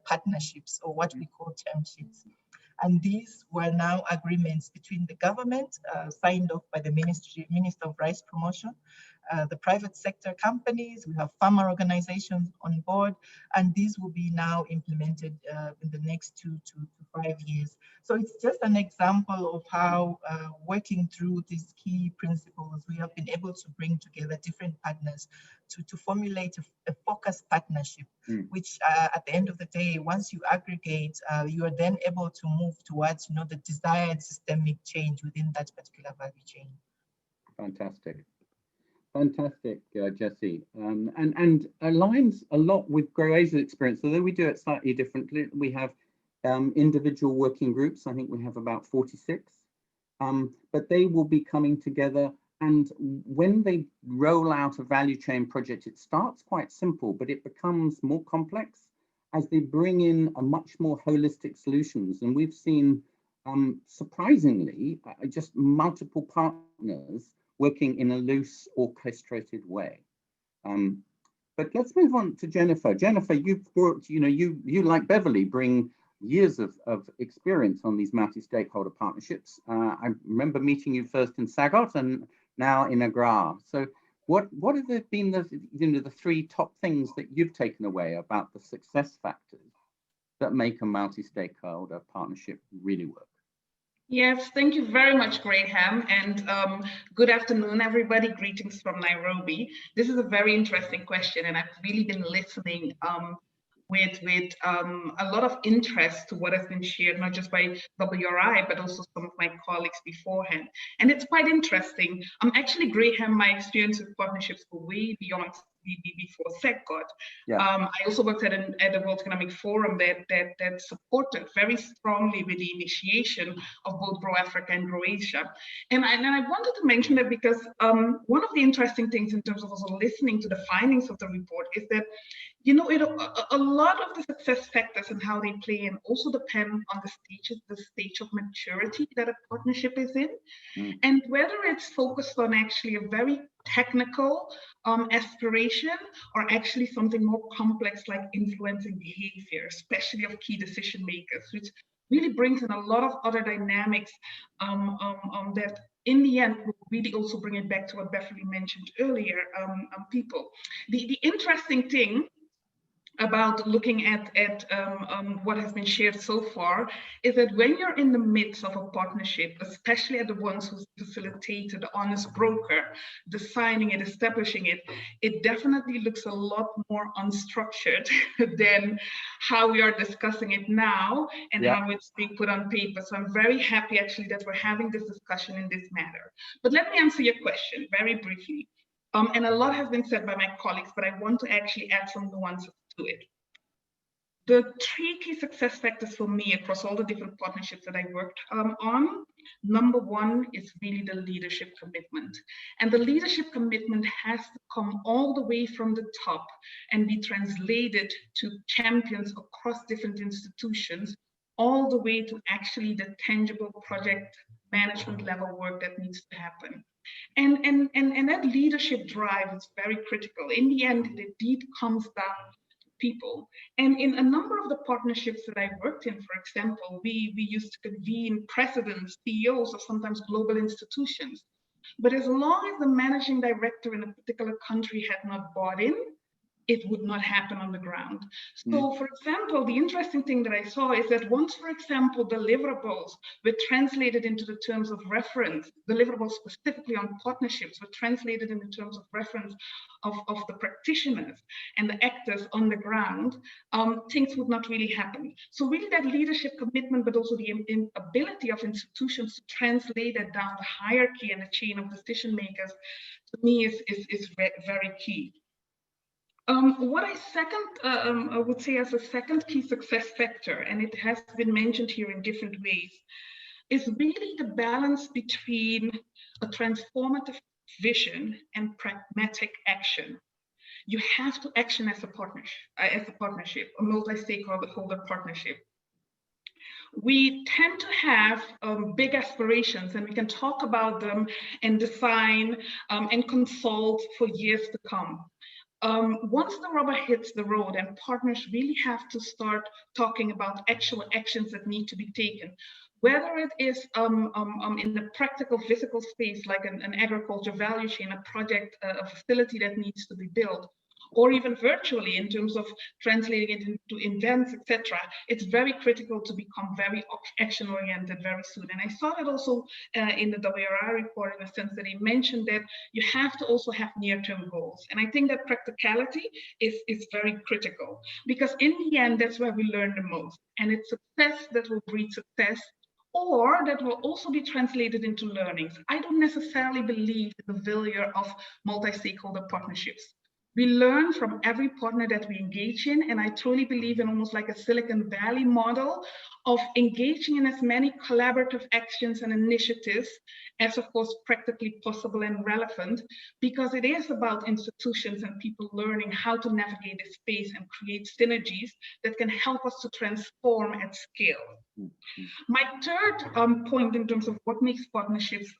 partnerships, or what we call term sheets. And these were now agreements between the government, signed off by the Minister of Rice Promotion, the private sector companies, we have farmer organizations on board, and these will be now implemented in the next 2 to 5 years. So it's just an example of how working through these key principles, we have been able to bring together different partners to formulate a focused partnership, which at the end of the day, once you aggregate, you are then able to move towards, the desired systemic change within that particular value chain. Fantastic. Fantastic, Jessie, and aligns a lot with GrowAsia's experience, although we do it slightly differently. We have individual working groups. I think we have about 46, but they will be coming together. And when they roll out a value chain project, it starts quite simple, but it becomes more complex as they bring in a much more holistic solutions. And we've seen, surprisingly, just multiple partners working in a loose, orchestrated way. But let's move on to Jennifer. Jennifer, you've brought, you like Beverley, bring years of experience on these multi-stakeholder partnerships. I remember meeting you first in Sagot and now in AGRA. So what have been the 3 top things that you've taken away about the success factors that make a multi-stakeholder partnership really work? Yes, thank you very much, Grahame, and good afternoon, everybody. Greetings from Nairobi. This is a very interesting question, and I've really been listening with a lot of interest to what has been shared, not just by WRI, but also some of my colleagues beforehand. And it's quite interesting. Actually, Grahame, my experience with partnerships go way beyond before SECGOT. Yeah. I also worked at the World Economic Forum that supported very strongly with the initiation of both Grow Africa and Grow Asia. And I wanted to mention that because one of the interesting things in terms of also listening to the findings of the report is that, a lot of the success factors and how they play in also depend on the stage of maturity that a partnership is in. And whether it's focused on actually a very technical aspiration or actually something more complex like influencing behavior, especially of key decision makers, which really brings in a lot of other dynamics that in the end will really also bring it back to what Beverley mentioned earlier, people. The interesting thing about looking at what has been shared so far is that when you're in the midst of a partnership, especially at the ones who facilitated the honest broker, designing it, establishing it, it definitely looks a lot more unstructured than how we are discussing it now and how it's being put on paper. So I'm very happy actually that we're having this discussion in this matter. But let me answer your question very briefly. And a lot has been said by my colleagues, but I want to actually add some nuances to it. The 3 key success factors for me across all the different partnerships that I worked on, number 1 is really the leadership commitment. And the leadership commitment has to come all the way from the top and be translated to champions across different institutions, all the way to actually the tangible project management level work that needs to happen. And that leadership drive is very critical. In the end, it indeed comes down to people. And in a number of the partnerships that I worked in, for example, we used to convene presidents, CEOs of sometimes global institutions. But as long as the managing director in a particular country had not bought in, it would not happen on the ground. So, for example, the interesting thing that I saw is that once, for example, deliverables were translated into the terms of reference, deliverables specifically on partnerships were translated into terms of reference of the practitioners and the actors on the ground, things would not really happen. So really that leadership commitment, but also the ability of institutions to translate that down the hierarchy and the chain of decision makers, to me is very key. What I would say as a second key success factor, and it has been mentioned here in different ways, is really the balance between a transformative vision and pragmatic action. You have to action as a partnership, a multi-stakeholder partnership. We tend to have big aspirations, and we can talk about them and design and consult for years to come. once the rubber hits the road and partners really have to start talking about actual actions that need to be taken, whether it is in the practical physical space, like an agriculture value chain, a project, a facility that needs to be built, or even virtually in terms of translating it into events, etc., it's very critical to become very action-oriented very soon. And I saw that also in the WRI report, in the sense that he mentioned that you have to also have near-term goals. And I think that practicality is very critical, because in the end, that's where we learn the most. And it's success that will breed success, or that will also be translated into learnings. I don't necessarily believe in the failure of multi-stakeholder partnerships. We learn from every partner that we engage in, and I truly believe in almost like a Silicon Valley model of engaging in as many collaborative actions and initiatives as, of course, practically possible and relevant, because it is about institutions and people learning how to navigate this space and create synergies that can help us to transform at scale. My third point in terms of what makes partnerships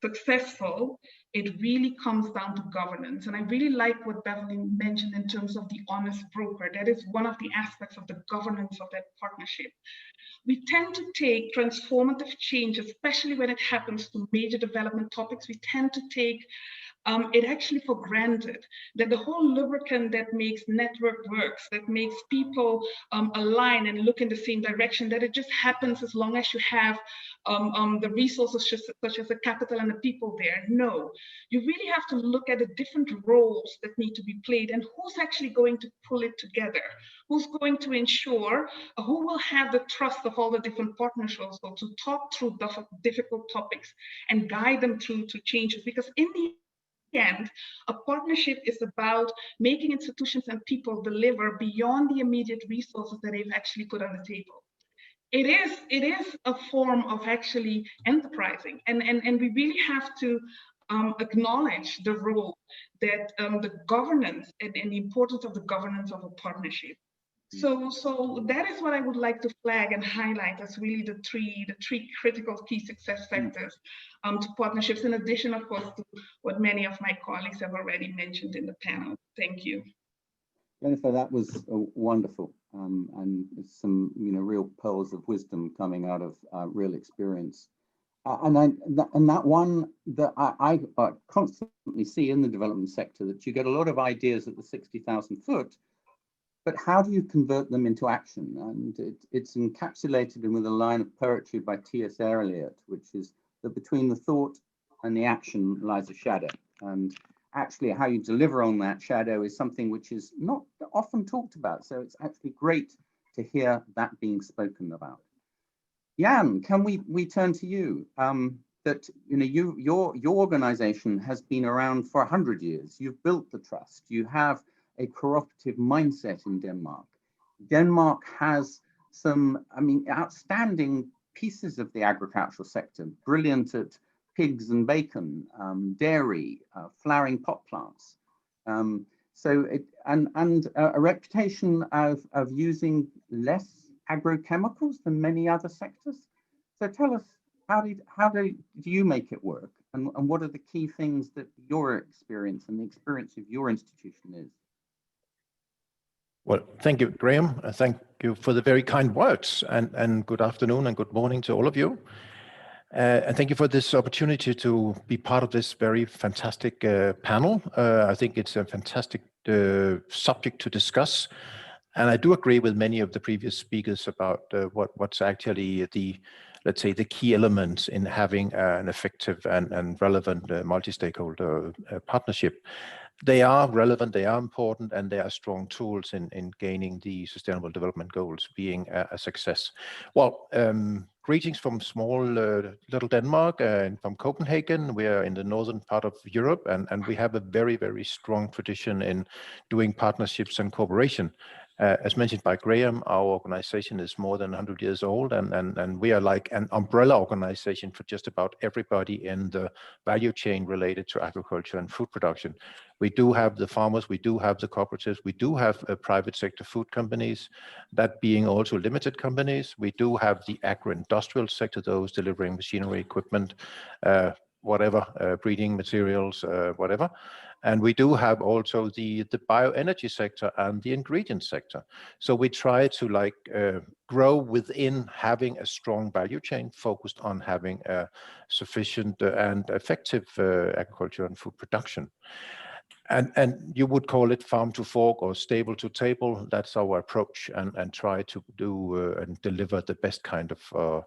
successful, it really comes down to governance. And I really like what Beverley mentioned in terms of the honest broker. That is one of the aspects of the governance of that partnership. We tend to take transformative change, especially when it happens to major development topics, we tend to take it actually for granted that the whole lubricant that makes network works, that makes people align and look in the same direction, that it just happens as long as you have the resources such as the capital and the people there. No, you really have to look at the different roles that need to be played and who's actually going to pull it together, who's going to ensure, who will have the trust of all the different partners also to talk through difficult topics and guide them through to changes. Because in the end, a partnership is about making institutions and people deliver beyond the immediate resources that they've actually put on the table. It is a form of actually enterprising, and we really have to acknowledge the role that the governance and the importance of the governance of a partnership. So that is what I would like to flag and highlight as really the three critical key success factors to partnerships, in addition, of course, to what many of my colleagues have already mentioned in the panel. Thank you. Jennifer, that was wonderful, and some real pearls of wisdom coming out of real experience. And that one that I constantly see in the development sector, that you get a lot of ideas at the 60,000 foot, but how do you convert them into action? And it's encapsulated with a line of poetry by T.S. Eliot, which is that between the thought and the action lies a shadow. And actually how you deliver on that shadow is something which is not often talked about. So it's actually great to hear that being spoken about. Jan, can we turn to you? That your organization has been around for 100 years. You've built the trust. You have a cooperative mindset in Denmark. Denmark has some, outstanding pieces of the agricultural sector, brilliant at pigs and bacon, dairy, flowering pot plants. So a reputation of using less agrochemicals than many other sectors. So tell us, how do you make it work? And what are the key things that your experience and the experience of your institution is? Well, thank you, Grahame. Thank you for the very kind words, and good afternoon and good morning to all of you. And thank you for this opportunity to be part of this very fantastic panel. I think it's a fantastic subject to discuss. And I do agree with many of the previous speakers about what's actually let's say, the key elements in having an effective and relevant multi-stakeholder partnership. They are relevant, they are important, and they are strong tools in gaining the Sustainable Development Goals being a success. Well, greetings from small little Denmark and from Copenhagen. We are in the northern part of Europe, and we have a very, very strong tradition in doing partnerships and cooperation. As mentioned by Grahame, our organization is more than 100 years old, and we are like an umbrella organization for just about everybody in the value chain related to agriculture and food production. We do have the farmers, we do have the cooperatives, we do have private sector food companies, that being also limited companies. We do have the agro-industrial sector, those delivering machinery, equipment, whatever, breeding materials, whatever. And we do have also the bioenergy sector and the ingredient sector. So we try to grow within having a strong value chain focused on having a sufficient and effective agriculture and food production. And you would call it farm to fork or stable to table. That's our approach, and try to do and deliver the best kind of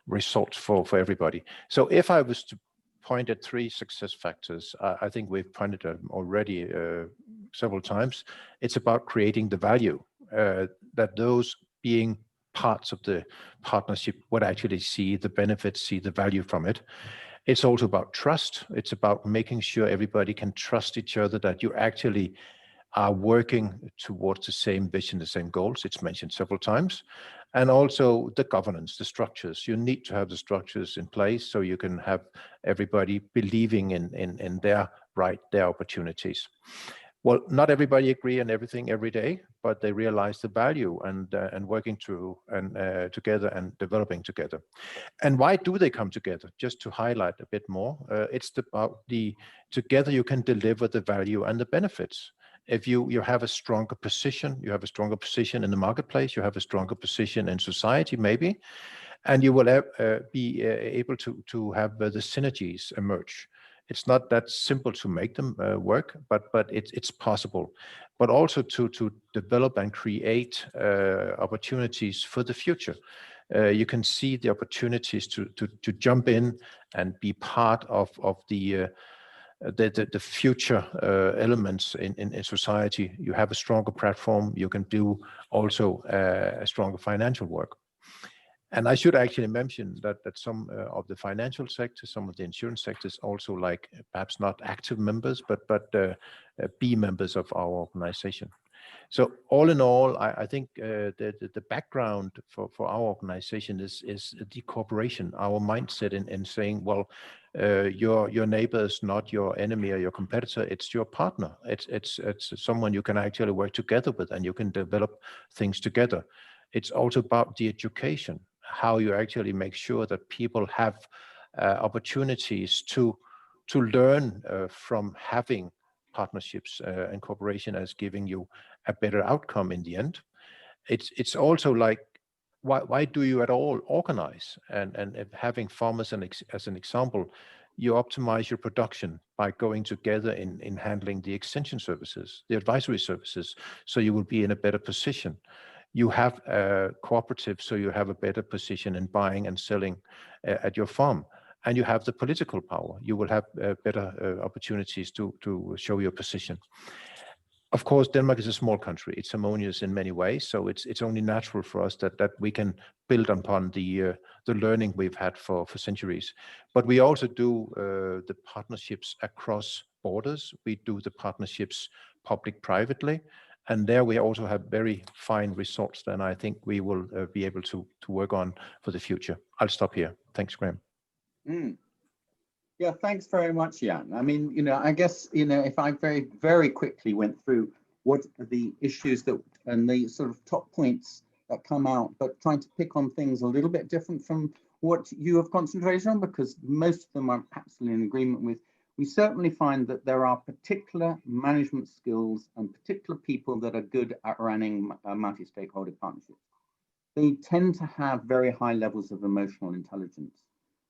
results for everybody. So if I was to point at 3 success factors, I think we've pointed at them already several times. It's about creating the value, that those being parts of the partnership would actually see the benefits, see the value from it. It's also about trust. It's about making sure everybody can trust each other, that you actually are working towards the same vision, the same goals. It's mentioned several times. And also the governance, the structures. You need to have the structures in place so you can have everybody believing in their right, their opportunities. Well, not everybody agree on everything every day, but they realize the value and working through and together and developing together. And why do they come together? Just to highlight a bit more, it's about together you can deliver the value and the benefits. If you have a stronger position, you have a stronger position in the marketplace, you have a stronger position in society maybe, and you will be able to have the synergies emerge. It's not that simple to make them work, but it's possible. But also to develop and create opportunities for the future. You can see the opportunities to jump in and be part of the future elements in society. You have a stronger platform. You can do also a stronger financial work. And I should actually mention that some of the financial sectors, some of the insurance sectors also perhaps not active members, but be members of our organization. So all in all, I think the background for our organization is the cooperation, our mindset in saying, well, your neighbor is not your enemy or your competitor, it's your partner. It's someone you can actually work together with, and you can develop things together. It's also about the education, how you actually make sure that people have opportunities to learn from having partnerships and cooperation as giving you a better outcome in the end. It's also why do you at all organize? And having farmers as an example, you optimize your production by going together in handling the extension services, the advisory services, so you will be in a better position. You have a cooperative, so you have a better position in buying and selling at your farm. And you have the political power. You will have better opportunities to show your position. Of course, Denmark is a small country. It's harmonious in many ways, so it's only natural for us that we can build upon the learning we've had for centuries. But we also do the partnerships across borders. We do the partnerships public-privately. And there we also have very fine results that I think we will be able to work on for the future. I'll stop here. Thanks, Grahame. Yeah, thanks very much, Jan. I mean, I guess, if I very, very quickly went through what are the issues and the sort of top points that come out, but trying to pick on things a little bit different from what you have concentrated on, because most of them I'm absolutely in agreement with. We certainly find that there are particular management skills and particular people that are good at running multi-stakeholder partnerships. They tend to have very high levels of emotional intelligence.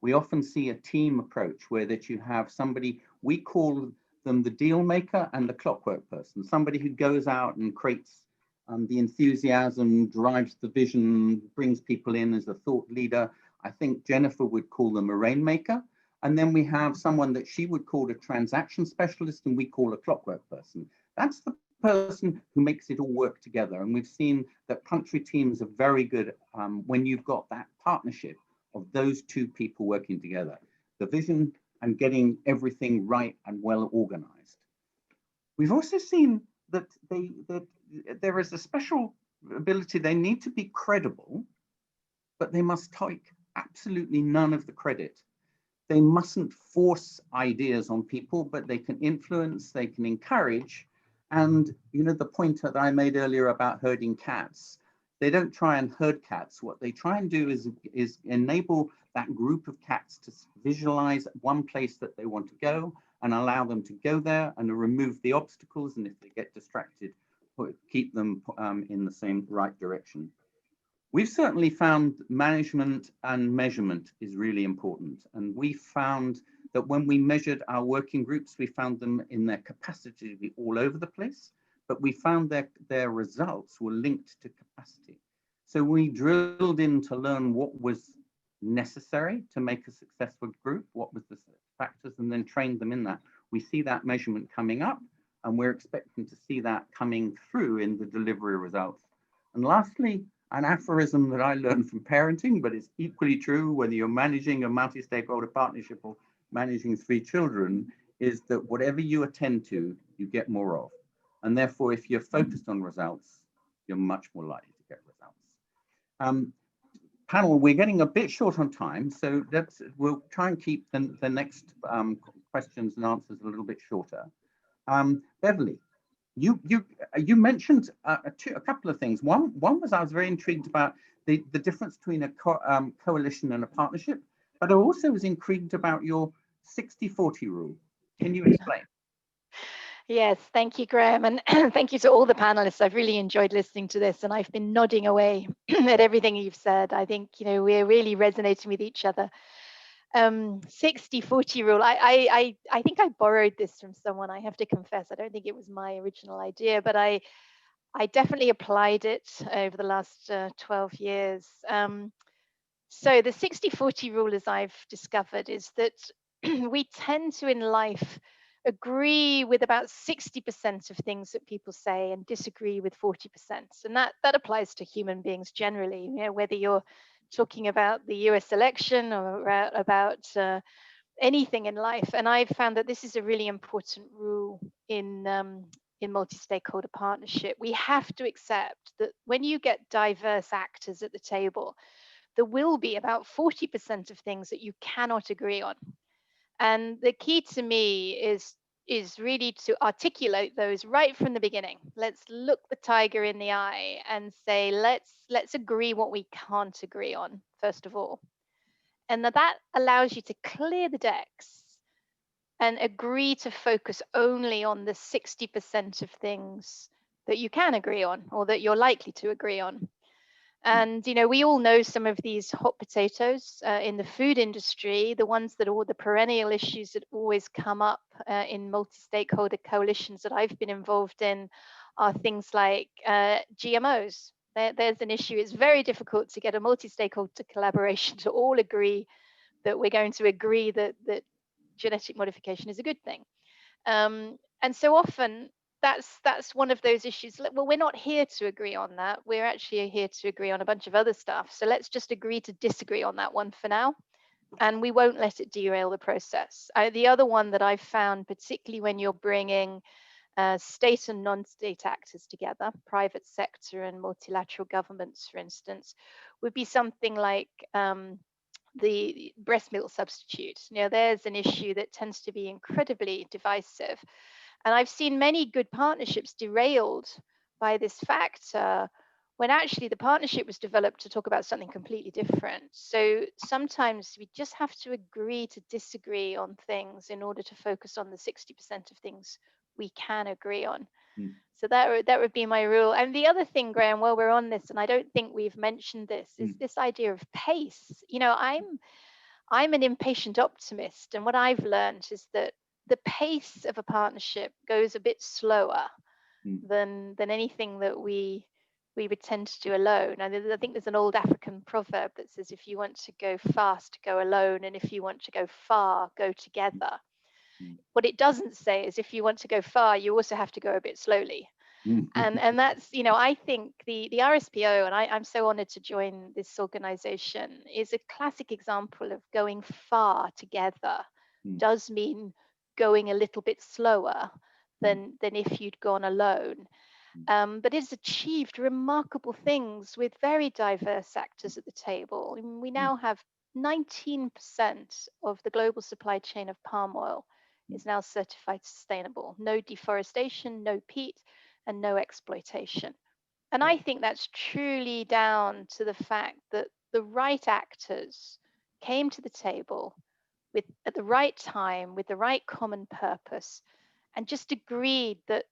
We often see a team approach where that you have somebody, we call them the deal maker and the clockwork person, somebody who goes out and creates the enthusiasm, drives the vision, brings people in as a thought leader. I think Jennifer would call them a rainmaker. And then we have someone that she would call a transaction specialist, and we call a clockwork person. That's the person who makes it all work together. And we've seen that country teams are very good when you've got that partnership of those two people working together, the vision and getting everything right and well organized. We've also seen that there is a special ability. They need to be credible, but they must take absolutely none of the credit. They mustn't force ideas on people, but they can influence, they can encourage. And the point that I made earlier about herding cats, They don't try and herd cats. What they try and do is enable that group of cats to visualize one place that they want to go and allow them to go there and remove the obstacles. And if they get distracted, keep them in the same right direction. We've certainly found management and measurement is really important. And we found that when we measured our working groups, we found them in their capacity to be all over the place, but we found their results were linked to capacity. So we drilled in to learn what was necessary to make a successful group, what was the factors, and then trained them in that. We see that measurement coming up, and we're expecting to see that coming through in the delivery results. And lastly, an aphorism that I learned from parenting, but it's equally true whether you're managing a multi-stakeholder partnership or managing 3 children, is that whatever you attend to, you get more of. And therefore, if you're focused on results, you're much more likely to get results. Panel, we're getting a bit short on time, so we'll try and keep the next questions and answers a little bit shorter. Beverley, you mentioned a couple of things. One was I was very intrigued about the difference between a coalition and a partnership, but I also was intrigued about your 60-40 rule. Can you explain? Yes, thank you, Grahame, and thank you to all the panelists. I've really enjoyed listening to this, and I've been nodding away at everything you've said. I think, we're really resonating with each other. 60-40 rule. I think I borrowed this from someone. I have to confess, I don't think it was my original idea, but I definitely applied it over the last 12 years. So the 60-40 rule, as I've discovered, is that we tend to in life agree with about 60% of things that people say and disagree with 40%. And that applies to human beings generally, whether you're talking about the US election or about anything in life. And I've found that this is a really important rule in multi-stakeholder partnership. We have to accept that when you get diverse actors at the table, there will be about 40% of things that you cannot agree on. And the key to me is really to articulate those right from the beginning. Let's look the tiger in the eye and say, let's agree what we can't agree on, first of all. And that allows you to clear the decks and agree to focus only on the 60% of things that you can agree on or that you're likely to agree on. And, we all know some of these hot potatoes in the food industry, the ones that are the perennial issues that always come up in multi-stakeholder coalitions that I've been involved in are things like GMOs. There's an issue. It's very difficult to get a multi-stakeholder collaboration to all agree that we're going to agree that genetic modification is a good thing. And so often, that's one of those issues. Well, we're not here to agree on that. We're actually here to agree on a bunch of other stuff. So let's just agree to disagree on that one for now, and we won't let it derail the process. The other one that I've found, particularly when you're bringing state and non-state actors together, private sector and multilateral governments, for instance, would be something like the breast milk substitute. There's an issue that tends to be incredibly divisive. And I've seen many good partnerships derailed by this factor when actually the partnership was developed to talk about something completely different. So sometimes we just have to agree to disagree on things in order to focus on the 60% of things we can agree on. So that would be my rule. And the other thing, Grahame, while we're on this, and I don't think we've mentioned this, is this idea of pace. I'm an impatient optimist, and what I've learned is that the pace of a partnership goes a bit slower than anything that we would tend to do alone. And I think there's an old African proverb that says, if you want to go fast, go alone, and if you want to go far, go together. What it doesn't say is if you want to go far, you also have to go a bit slowly. And that's, I think the RSPO, and I'm so honored to join this organization, is a classic example of going far together does mean going a little bit slower than if you'd gone alone. But it's achieved remarkable things with very diverse actors at the table. We now have 19% of the global supply chain of palm oil is now certified sustainable. No deforestation, no peat, and no exploitation. And I think that's truly down to the fact that the right actors came to the table at the right time, with the right common purpose, and just agreed that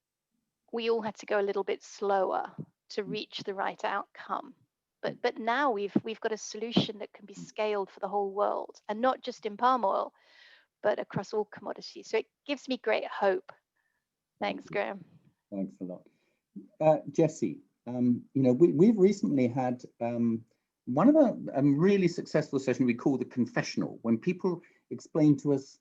we all had to go a little bit slower to reach the right outcome. But now we've got a solution that can be scaled for the whole world, and not just in palm oil, but across all commodities. So it gives me great hope. Thanks, Grahame. Thanks a lot. Jessie, we've recently had one of a really successful session we call the confessional, when people explain to us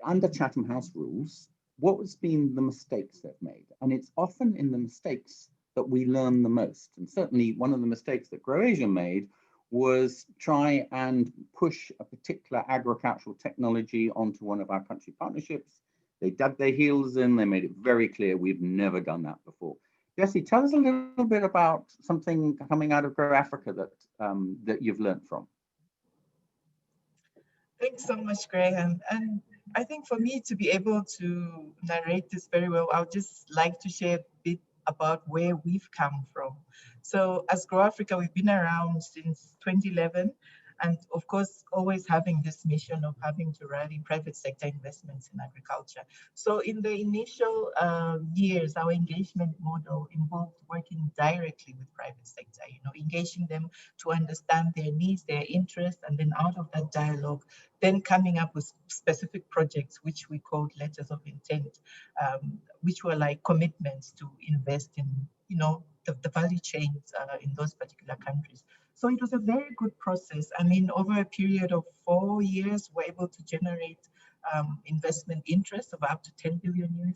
under Chatham House rules what's been the mistakes they've made. And it's often in the mistakes that we learn the most. And certainly one of the mistakes that GrowAsia made was try and push a particular agricultural technology onto one of our country partnerships. They dug their heels in, they made it very clear we've never done that before. Jessie, tell us a little bit about something coming out of Grow Africa that you've learned from. Thanks so much, Grahame. And I think for me to be able to narrate this very well, I would just like to share a bit about where we've come from. So as Grow Africa, we've been around since 2011. And of course, always having this mission of having to rally private sector investments in agriculture. So in the initial years, our engagement model involved working directly with private sector, engaging them to understand their needs, their interests, and then out of that dialogue, then coming up with specific projects, which we called letters of intent, which were like commitments to invest in, the value chains in those particular countries. So it was a very good process. I mean, over a period of 4 years, we're able to generate investment interest of up to $10 billion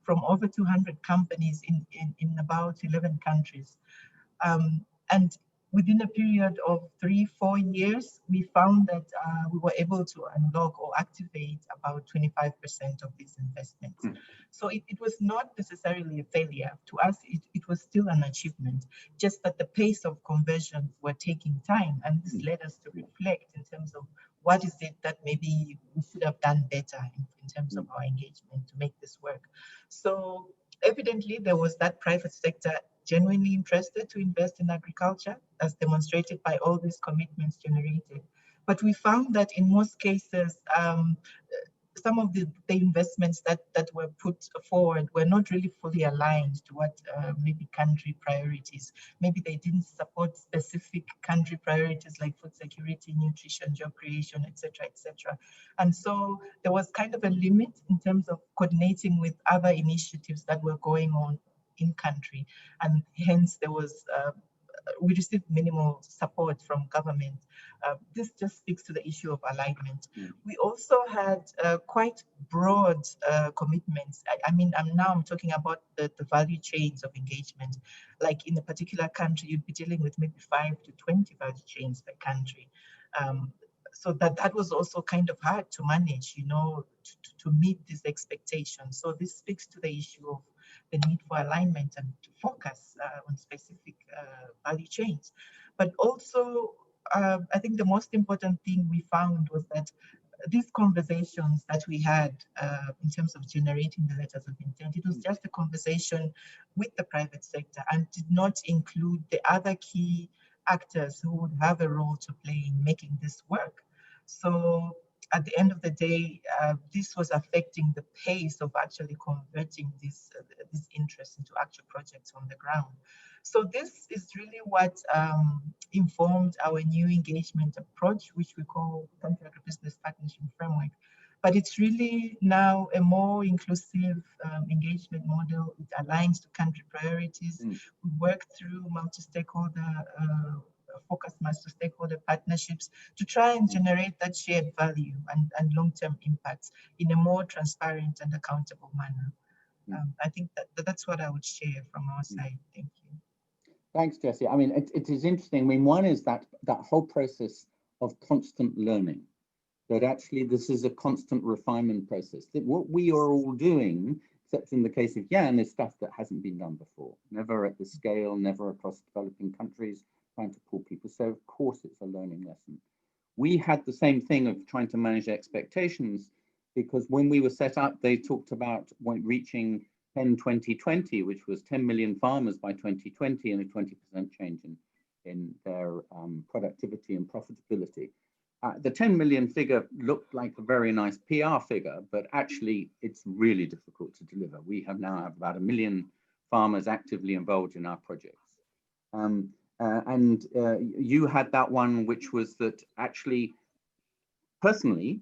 from over 200 companies in about 11 countries. And within a period of 3-4 years, we found that we were able to unlock or activate about 25% of these investments. So it was not necessarily a failure. To us, it was still an achievement, just that the pace of conversions were taking time. And this led us to reflect in terms of what is it that maybe we should have done better in terms of our engagement to make this work. So evidently, there was that private sector genuinely interested to invest in agriculture, as demonstrated by all these commitments generated. But we found that in most cases, some of the investments that were put forward were not really fully aligned to what maybe country priorities. Maybe they didn't support specific country priorities like food security, nutrition, job creation, etc., etc. And so there was kind of a limit in terms of coordinating with other initiatives that were going on in country, and hence there was we received minimal support from government. This just speaks to the issue of alignment. We also had quite broad commitments. I'm talking about the value chains of engagement. Like in a particular country, you'd be dealing with maybe 5 to 20 value chains per country. So that was also kind of hard to manage, to meet these expectations. So this speaks to the issue of the need for alignment and to focus on specific value chains. But also, I think the most important thing we found was that these conversations that we had in terms of generating the letters of intent, it was just a conversation with the private sector and did not include the other key actors who would have a role to play in making this work. So at the end of the day, this was affecting the pace of actually converting this interest into actual projects on the ground. So this is really what informed our new engagement approach, which we call Country Agribusiness Partnership Framework. But it's really now a more inclusive engagement model. It aligns to country priorities. We work through multi-stakeholder focus master stakeholder partnerships to try and generate that shared value and long-term impacts in a more transparent and accountable manner. I think that's what I would share from our side. Thank you. Thanks, Jessie. I mean, it is interesting. I mean, one is that whole process of constant learning, that actually this is a constant refinement process, that what we are all doing, except in the case of Jan, is stuff that hasn't been done before, never at the scale, never across developing countries, trying to pull people. So of course it's a learning lesson. We had the same thing of trying to manage expectations, because when we were set up, they talked about reaching 10-20-20, which was 10 million farmers by 2020 and a 20% change in their productivity and profitability. The 10 million figure looked like a very nice PR figure, but actually it's really difficult to deliver. We have now about 1 million farmers actively involved in our projects. You had that one, which was that actually, personally,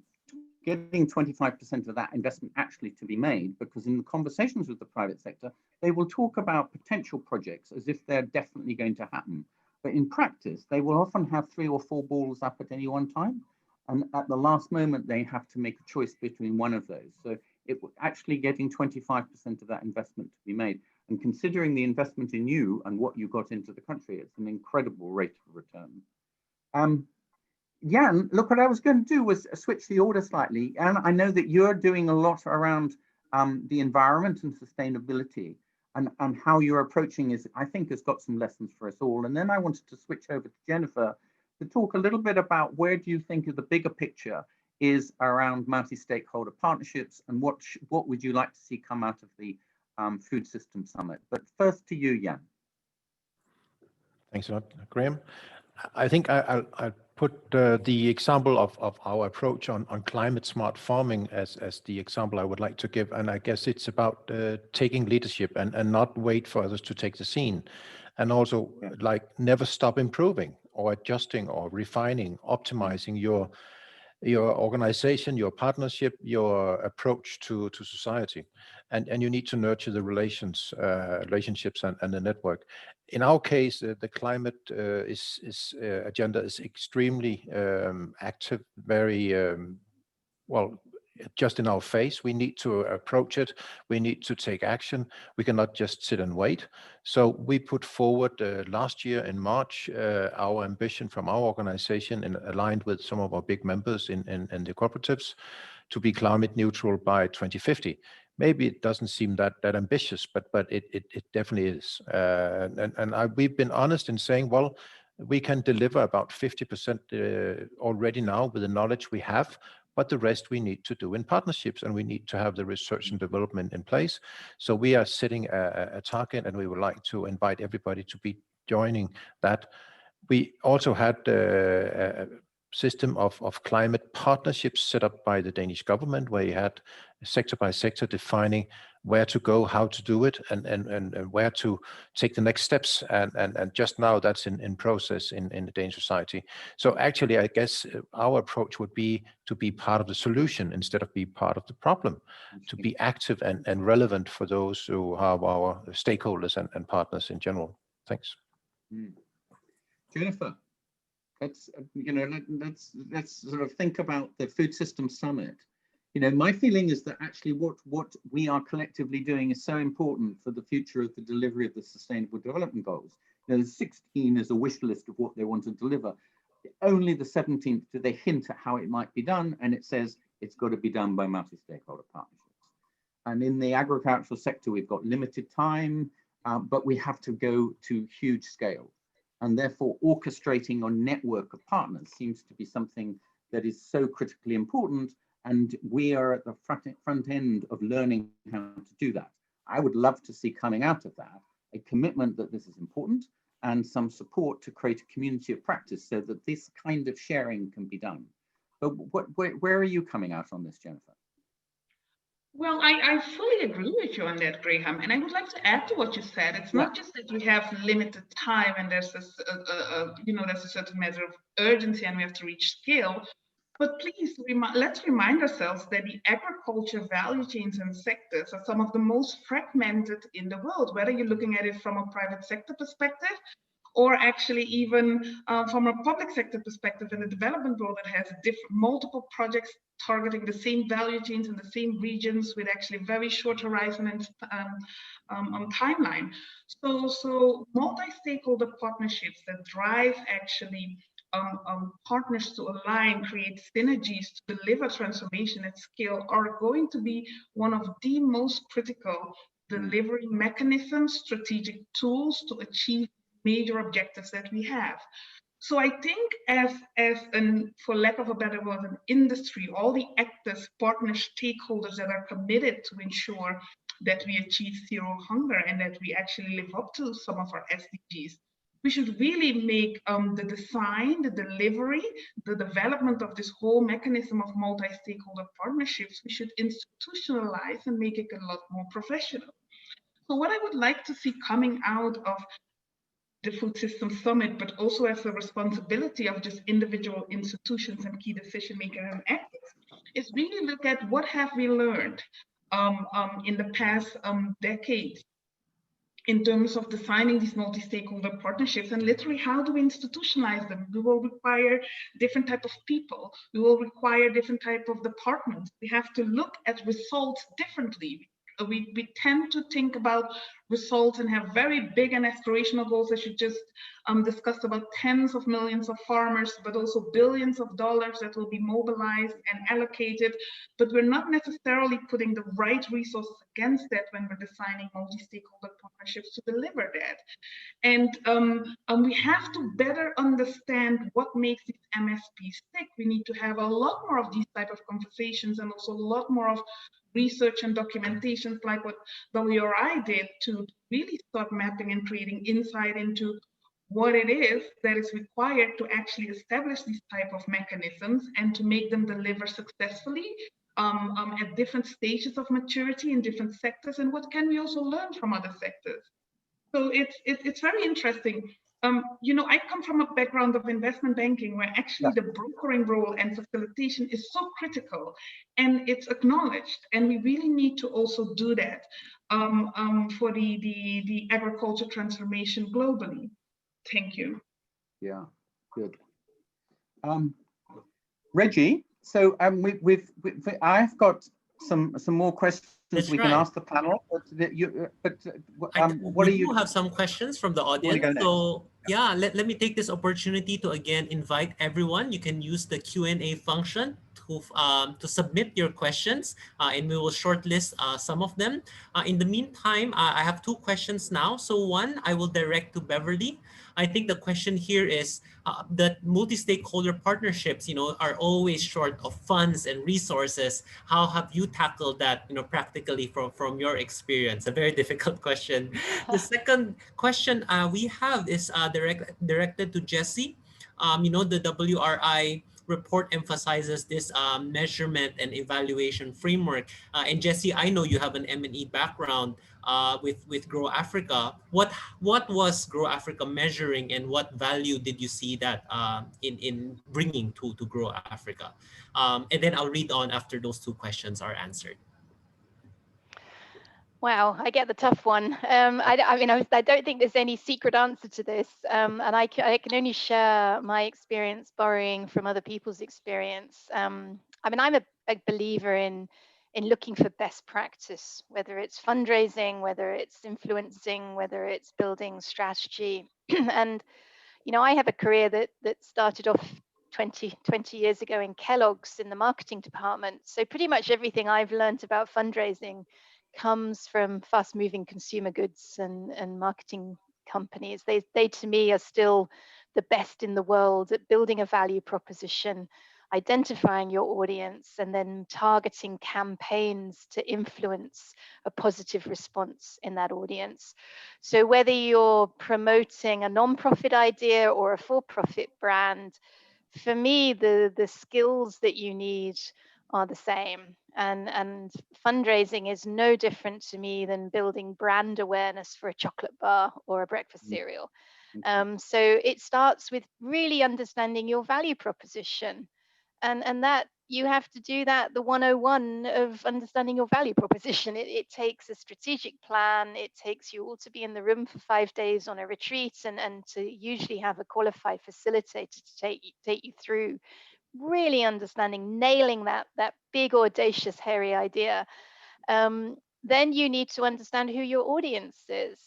getting 25% of that investment actually to be made, because in the conversations with the private sector, they will talk about potential projects as if they're definitely going to happen. But in practice, they will often have 3 or 4 balls up at any one time. And at the last moment, they have to make a choice between one of those. So it actually getting 25% of that investment to be made. And considering the investment in you and what you got into the country, it's an incredible rate of return. Jan, look, what I was going to do was switch the order slightly. And I know that you're doing a lot around the environment and sustainability. And how you're approaching is, I think, has got some lessons for us all. And then I wanted to switch over to Jennifer to talk a little bit about where do you think the bigger picture is around multi-stakeholder partnerships, and what would you like to see come out of the Food System Summit? But first to you, Jan. Thanks a lot, Grahame. I think I'll put the example of our approach on climate smart farming as the example I would like to give. And I guess it's about taking leadership and not wait for others to take the scene. And also like never stop improving or adjusting or refining, optimizing your organization, your partnership, your approach to society. And you need to nurture the relationships and the network. In our case, the climate agenda is extremely active, very well, just in our face. We need to approach it. We need to take action. We cannot just sit and wait. So we put forward last year in March our ambition from our organization, and aligned with some of our big members in the cooperatives, to be climate neutral by 2050. Maybe it doesn't seem that ambitious, but it definitely is. We've been honest in saying, well, we can deliver about 50% already now with the knowledge we have, but the rest we need to do in partnerships, and we need to have the research and development in place. So we are setting a target, and we would like to invite everybody to be joining that. We also had a system of climate partnerships set up by the Danish government, where you had sector by sector defining where to go, how to do it, and where to take the next steps. And just now that's in process in the Danish society. So actually, I guess our approach would be to be part of the solution instead of be part of the problem, to be active and relevant for those who are our stakeholders and partners in general. Thanks. Jennifer, let's sort of think about the Food System Summit. My feeling is that actually what we are collectively doing is so important for the future of the delivery of the Sustainable Development Goals. The 16 is a wish list of what they want to deliver. Only the 17th do they hint at how it might be done, and it says it's got to be done by multi-stakeholder partnerships. And in the agricultural sector, we've got limited time, but we have to go to huge scale. And therefore, orchestrating a network of partners seems to be something that is so critically important. And we are at the front end of learning how to do that. I would love to see coming out of that a commitment that this is important, and some support to create a community of practice so that this kind of sharing can be done. But where are you coming out on this, Jennifer? Well, I fully agree with you on that, Grahame. And I would like to add to what you said. It's not just that we have limited time and there's there's a certain measure of urgency and we have to reach scale. But please, let's remind ourselves that the agriculture value chains and sectors are some of the most fragmented in the world, whether you're looking at it from a private sector perspective, or actually even from a public sector perspective in the development world that has multiple projects targeting the same value chains in the same regions with actually very short horizon and timeline. So multi-stakeholder partnerships that drive actually partners to align, create synergies to deliver transformation at scale are going to be one of the most critical delivery mechanisms, strategic tools to achieve major objectives that we have. So I think as for lack of a better word, an industry, all the actors, partners, stakeholders that are committed to ensure that we achieve zero hunger and that we actually live up to some of our SDGs. We should really make the design, the delivery, the development of this whole mechanism of multi-stakeholder partnerships, we should institutionalize and make it a lot more professional. So what I would like to see coming out of the Food System Summit, but also as a responsibility of just individual institutions and key decision makers and actors, is really look at what have we learned in the past decades in terms of designing these multi-stakeholder partnerships, and literally how do we institutionalize them? We will require different type of people. We will require different type of departments. We have to look at results differently. We tend to think about results and have very big and aspirational goals, as you just discussed, about tens of millions of farmers, but also billions of dollars that will be mobilized and allocated. But we're not necessarily putting the right resources against that when we're designing multi-stakeholder partnerships to deliver that. And we have to better understand what makes these MSPs tick. We need to have a lot more of these type of conversations, and also a lot more of research and documentations like what WRI did to really start mapping and creating insight into what it is that is required to actually establish these type of mechanisms and to make them deliver successfully at different stages of maturity in different sectors, and what can we also learn from other sectors. So it's very interesting. You know, I come from a background of investment banking where actually the brokering role and facilitation is so critical, and it's acknowledged, and we really need to also do that for the agriculture transformation globally. Thank you. Yeah, good. Reggie, so I've got some more questions. That's we right. can ask the panel, but what we do have some questions from the audience. So yeah, let me take this opportunity to again invite everyone. You can use the Q&A function to submit your questions, and we will shortlist some of them. In the meantime, I have two questions now. So one, I will direct to Beverley. I think the question here is that multi-stakeholder partnerships, you know, are always short of funds and resources. How have you tackled that, you know, practically from your experience? A very difficult question. The second question we have is directed to Jessie. You know, the WRI report emphasizes this measurement and evaluation framework. And Jessie, I know you have an M&E background with Grow Africa. What was Grow Africa measuring, and what value did you see that in bringing to Grow Africa? And then I'll read on after those two questions are answered. Wow, I get the tough one. I mean, I don't think there's any secret answer to this, and I can only share my experience borrowing from other people's experience. I mean, I'm a believer in looking for best practice, whether it's fundraising, whether it's influencing, whether it's building strategy. And, you know, I have a career that started off 20 years ago in Kellogg's in the marketing department. So pretty much everything I've learned about fundraising comes from fast-moving consumer goods and marketing companies. They to me are still the best in the world at building a value proposition, identifying your audience, and then targeting campaigns to influence a positive response in that audience. So whether you're promoting a non-profit idea or a for-profit brand, for me, the skills that you need are the same. And fundraising is no different to me than building brand awareness for a chocolate bar or a breakfast cereal. So it starts with really understanding your value proposition. And that you have to do that, the 101 of understanding your value proposition. It takes a strategic plan. It takes you all to be in the room for 5 days on a retreat, and to usually have a qualified facilitator to take you through really understanding, nailing that big, audacious, hairy idea. Then you need to understand who your audience is.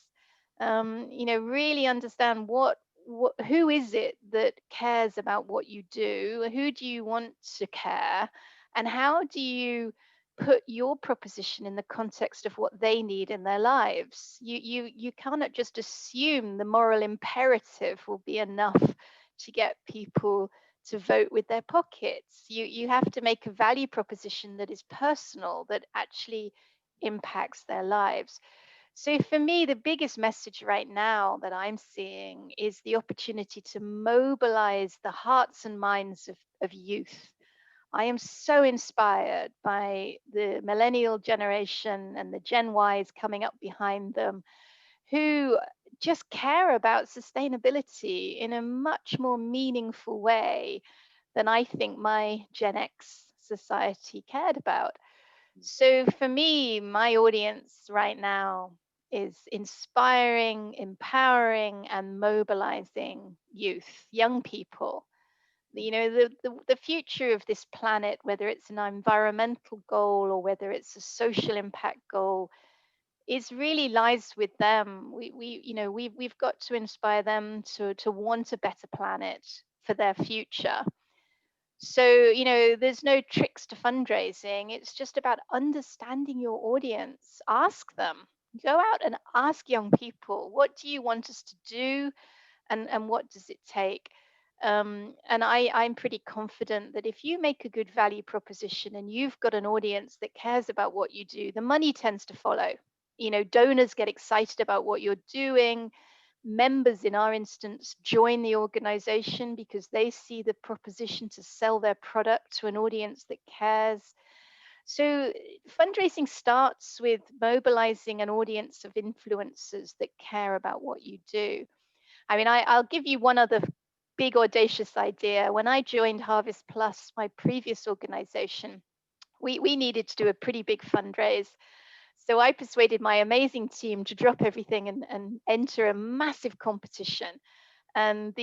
You know, really understand who is it that cares about what you do? Who do you want to care? And how do you put your proposition in the context of what they need in their lives? You cannot just assume the moral imperative will be enough to get people to vote with their pockets. You have to make a value proposition that is personal, that actually impacts their lives. So for me, the biggest message right now that I'm seeing is the opportunity to mobilize the hearts and minds of youth. I am so inspired by the millennial generation and the Gen Ys coming up behind them, who just care about sustainability in a much more meaningful way than I think my Gen X society cared about. So for me, my audience right now is inspiring, empowering, and mobilizing youth, young people. You know, the future of this planet, whether it's an environmental goal or whether it's a social impact goal, is really lies with them. We've got to inspire them to want a better planet for their future. So, there's no tricks to fundraising. It's just about understanding your audience. Ask them. Go out and ask young people, what do you want us to do, and what does it take? And I'm pretty confident that if you make a good value proposition and you've got an audience that cares about what you do, the money tends to follow. Donors get excited about what you're doing. Members, in our instance, join the organization because they see the proposition to sell their product to an audience that cares. So fundraising starts with mobilizing an audience of influencers that care about what you do. I mean, I'll give you one other big audacious idea. When I joined Harvest Plus, my previous organization, we needed to do a pretty big fundraise. So I persuaded my amazing team to drop everything and enter a massive competition. And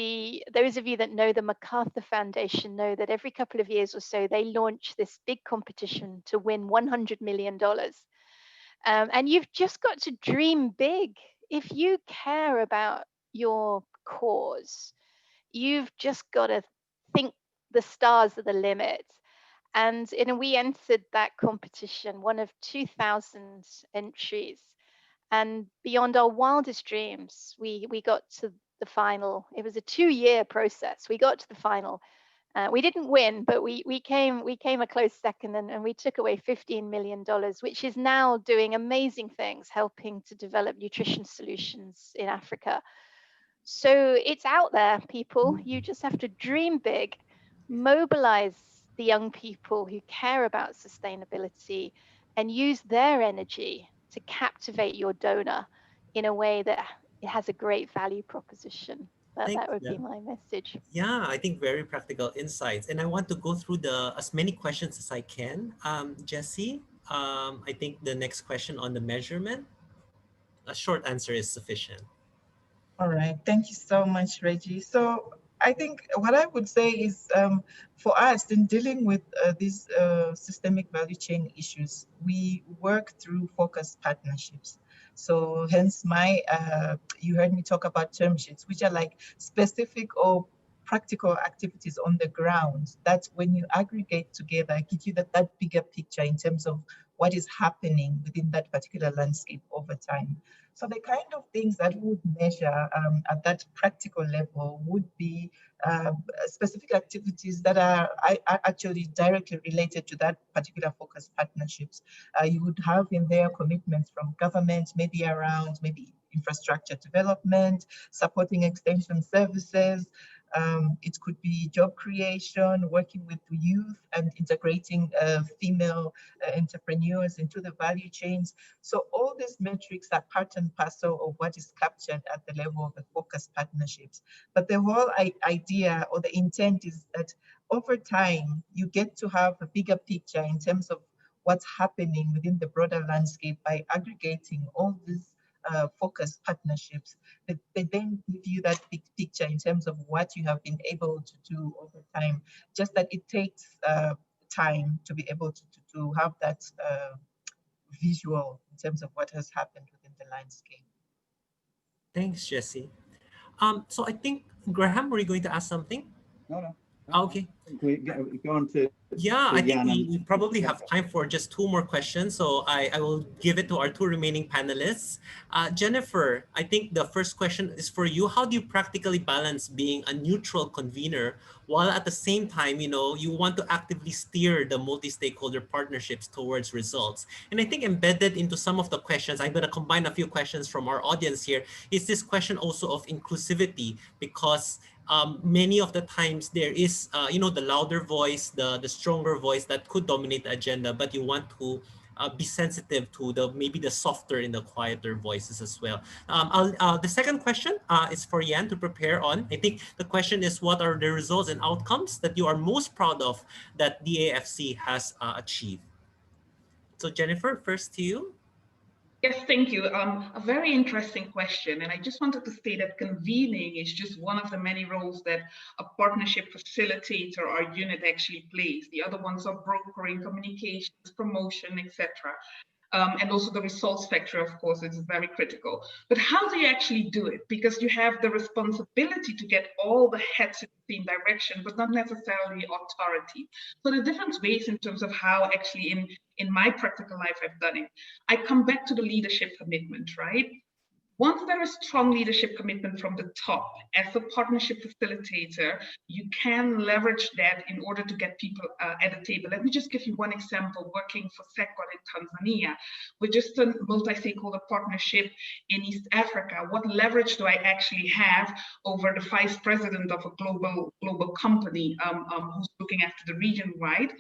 those of you that know the MacArthur Foundation know that every couple of years or so, they launch this big competition to win $100 million. And you've just got to dream big. If you care about your cause, you've just got to think the stars are the limit. And we entered that competition, one of 2,000 entries. And beyond our wildest dreams, we got to the final. It was a 2-year process. We got to the final. We didn't win, but we came a close second, and we took away $15 million, which is now doing amazing things, helping to develop nutrition solutions in Africa. So it's out there, people. You just have to dream big, mobilize the young people who care about sustainability, and use their energy to captivate your donor in a way that it has a great value proposition. That would be my message. Yeah, I think very practical insights. And I want to go through as many questions as I can. Jessie, I think the next question on the measurement, a short answer is sufficient. All right, thank you so much, Reggie. So I think what I would say is for us in dealing with these systemic value chain issues, we work through focused partnerships. So hence you heard me talk about term sheets, which are like specific or practical activities on the ground that when you aggregate together, give you that bigger picture in terms of what is happening within that particular landscape over time. So the kind of things that we would measure at that practical level would be specific activities that are actually directly related to that particular focused partnerships. You would have in there commitments from government, maybe around infrastructure development, supporting extension services. It could be job creation, working with youth and integrating female entrepreneurs into the value chains. So all these metrics are part and parcel of what is captured at the level of the focused partnerships. But the whole idea or the intent is that over time, you get to have a bigger picture in terms of what's happening within the broader landscape by aggregating all these focused partnerships. They then give you that big picture in terms of what you have been able to do over time. Just that it takes time to be able to have that visual in terms of what has happened within the landscape. Thanks, Jessie. So I think, Grahame, were you going to ask something? No. Okay. We go on to Yeah, I think Jan we and probably have time for just 2 more questions. So I will give it to our 2 remaining panelists. Jennifer, I think the first question is for you. How do you practically balance being a neutral convener while at the same time, you want to actively steer the multi-stakeholder partnerships towards results? And I think embedded into some of the questions, I'm going to combine a few questions from our audience here, is this question also of inclusivity, because many of the times there is, the louder voice, the stronger voice that could dominate the agenda, but you want to be sensitive to maybe the softer and the quieter voices as well. The second question is for Jan to prepare on. I think the question is, what are the results and outcomes that you are most proud of that DAFC has achieved? So Jennifer, first to you. Yes, thank you. A very interesting question. And I just wanted to say that convening is just one of the many roles that a partnership facilitator or unit actually plays. The other ones are brokering, communications, promotion, etc. And also the results factor, of course, is very critical. But how do you actually do it? Because you have the responsibility to get all the heads in the same direction, but not necessarily authority. So the different ways in terms of how actually in my practical life I've done it. I come back to the leadership commitment, right? Once there is strong leadership commitment from the top, as a partnership facilitator, you can leverage that in order to get people at the table. Let me just give you one example. Working for SECOT in Tanzania, with just a multi-stakeholder partnership in East Africa, what leverage do I actually have over the vice president of a global company who's looking after the region, right?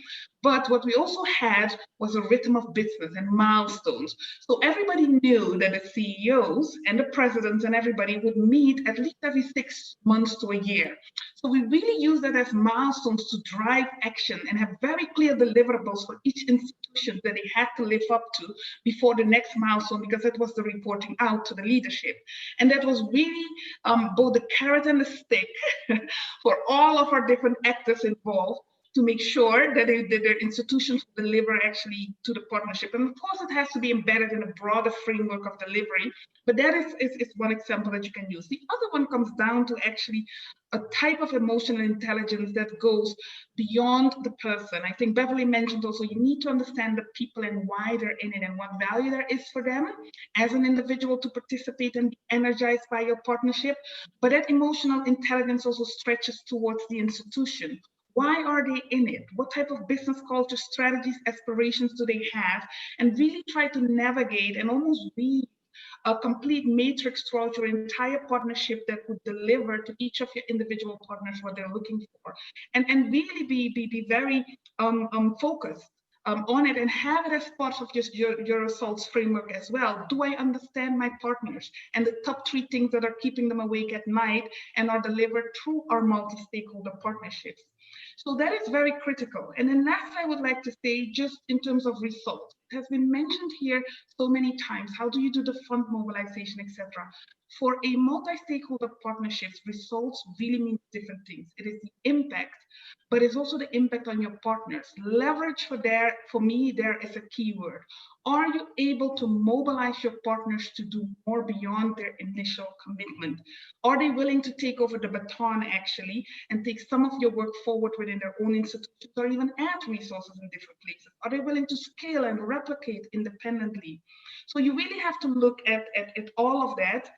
But what we also had was a rhythm of business and milestones. So everybody knew that the CEOs and the presidents and everybody would meet at least every 6 months to a year. So we really use that as milestones to drive action and have very clear deliverables for each institution that they had to live up to before the next milestone, because it was the reporting out to the leadership. And that was really both the carrot and the stick for all of our different actors involved, to make sure that their institutions deliver actually to the partnership. And of course, it has to be embedded in a broader framework of delivery, but that is one example that you can use. The other one comes down to actually a type of emotional intelligence that goes beyond the person. I think Beverley mentioned also, you need to understand the people and why they're in it and what value there is for them as an individual to participate and be energized by your partnership. But that emotional intelligence also stretches towards the institution. Why are they in it? What type of business culture, strategies, aspirations do they have? And really try to navigate and almost be a complete matrix throughout your entire partnership that would deliver to each of your individual partners what they're looking for. And really be very focused on it, and have it as part of just your results framework as well. Do I understand my partners and the top 3 things that are keeping them awake at night and are delivered through our multi-stakeholder partnerships? So that is very critical. And then last, I would like to say, just in terms of results, it has been mentioned here so many times. How do you do the fund mobilization, etc.? For a multi-stakeholder partnerships, results really mean different things. It is the impact, but it's also the impact on your partners. Leverage for me, there is a key word. Are you able to mobilize your partners to do more beyond their initial commitment? Are they willing to take over the baton actually and take some of your work forward within their own institutions, or even add resources in different places? Are they willing to scale and replicate independently? So you really have to look at all of that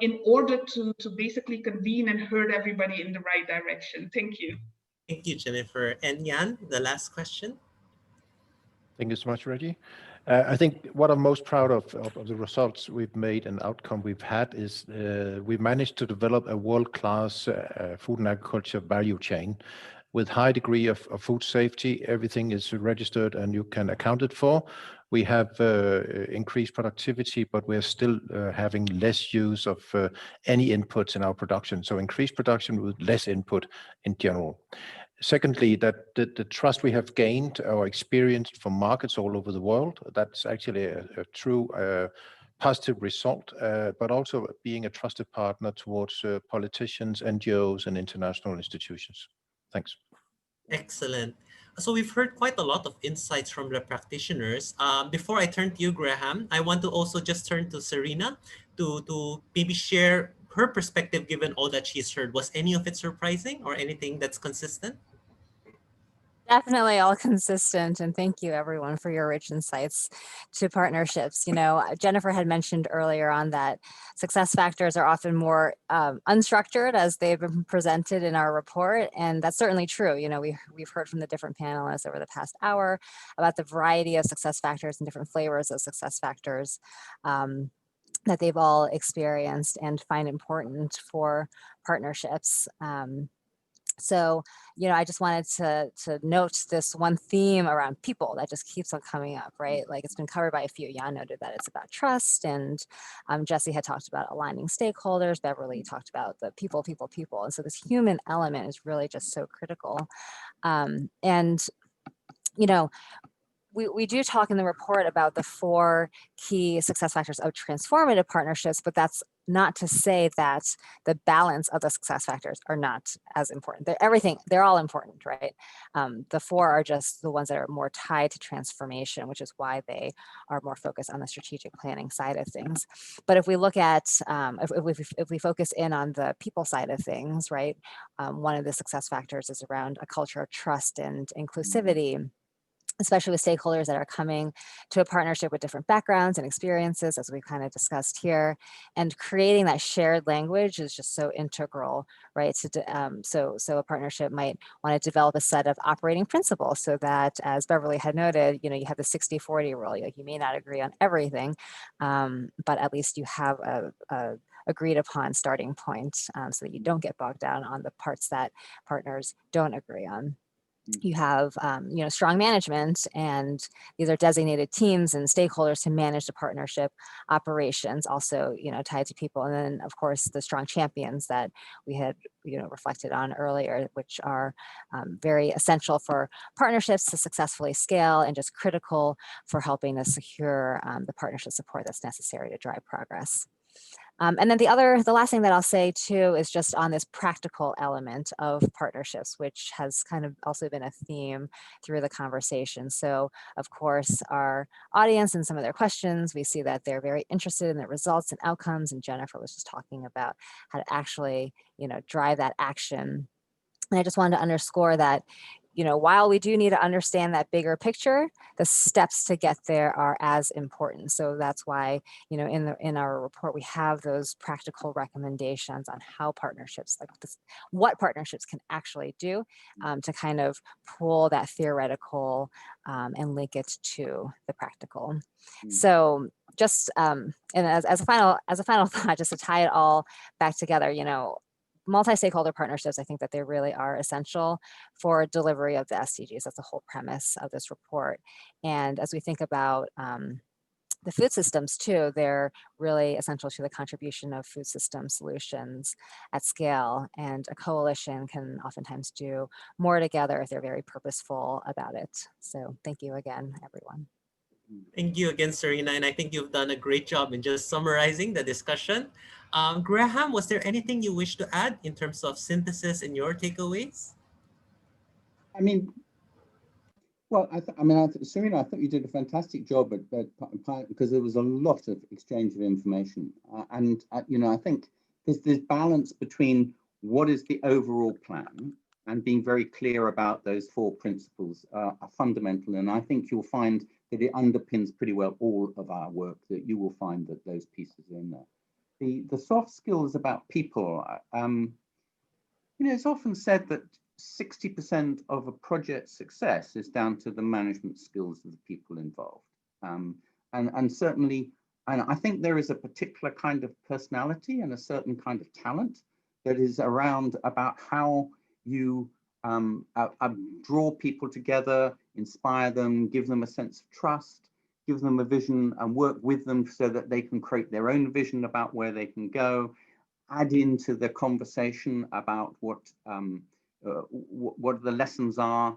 in order to basically convene and herd everybody in the right direction. Thank you. Thank you, Jennifer. And Jan, the last question. Thank you so much, Reggie. I think what I'm most proud of the results we've made and outcome we've had is we've managed to develop a world-class food and agriculture value chain with high degree of food safety. Everything is registered and you can account it for. We have increased productivity, but we're still having less use of any inputs in our production. So increased production with less input in general. Secondly, that the trust we have gained or experienced from markets all over the world, that's actually a true positive result, but also being a trusted partner towards politicians, NGOs, and international institutions. Thanks. Excellent. So we've heard quite a lot of insights from the practitioners. Before I turn to you, Grahame, I want to also just turn to Serena to maybe share her perspective, given all that she's heard, was any of it surprising or anything that's consistent? Definitely all consistent. And thank you everyone for your rich insights to partnerships. You know, Jennifer had mentioned earlier on that success factors are often more unstructured as they've been presented in our report. And that's certainly true. You know, we've heard from the different panelists over the past hour about the variety of success factors and different flavors of success factors that they've all experienced and find important for partnerships. So, you know, I just wanted to note this one theme around people that just keeps on coming up, right? Like it's been covered by a few. Jan noted that it's about trust, and Jessie had talked about aligning stakeholders. Beverley talked about the people. And so this human element is really just so critical. And, you know, we do talk in the report about the 4 key success factors of transformative partnerships, but that's not to say that the balance of the success factors are not as important. They're all important, right? The 4 are just the ones that are more tied to transformation, which is why they are more focused on the strategic planning side of things. But if we look at, if we focus in on the people side of things, right? One of the success factors is around a culture of trust and inclusivity, especially with stakeholders that are coming to a partnership with different backgrounds and experiences, as we kind of discussed here. And creating that shared language is just so integral, right? So a partnership might want to develop a set of operating principles so that, as Beverley had noted, you know, you have the 60-40 rule. Like, you may not agree on everything, but at least you have a agreed upon starting point, so that you don't get bogged down on the parts that partners don't agree on. You have, you know, strong management, and these are designated teams and stakeholders to manage the partnership operations, also, you know, tied to people. And then, of course, the strong champions that we had, you know, reflected on earlier, which are very essential for partnerships to successfully scale and just critical for helping to secure the partnership support that's necessary to drive progress. And then the last thing that I'll say too is just on this practical element of partnerships, which has kind of also been a theme through the conversation. So of course, our audience and some of their questions, we see that they're very interested in the results and outcomes. And Jennifer was just talking about how to actually, you know, drive that action. And I just wanted to underscore that, you know, while we do need to understand that bigger picture, the steps to get there are as important. So that's why, you know, in our report, we have those practical recommendations on how partnerships, like this, what partnerships can actually do to kind of pull that theoretical and link it to the practical. So just and as a final thought, just to tie it all back together, you know, multi-stakeholder partnerships, I think that they really are essential for delivery of the SDGs. That's the whole premise of this report. And as we think about the food systems too, they're really essential to the contribution of food system solutions at scale. And a coalition can oftentimes do more together if they're very purposeful about it. So thank you again, everyone. Thank you again, Serena, and I think you've done a great job in just summarizing the discussion. Grahame, was there anything you wish to add in terms of synthesis in your takeaways? I mean, well, Serena, I thought you did a fantastic job because there was a lot of exchange of information, you know, I think there's this balance between what is the overall plan and being very clear about those 4 principles are fundamental, and I think you'll find that it underpins pretty well all of our work, that you will find that those pieces are in there. The soft skills about people, you know, it's often said that 60% of a project success is down to the management skills of the people involved. And certainly, and I think there is a particular kind of personality and a certain kind of talent that is around about how you draw people together, inspire them, give them a sense of trust, give them a vision and work with them so that they can create their own vision about where they can go, add into the conversation about what the lessons are.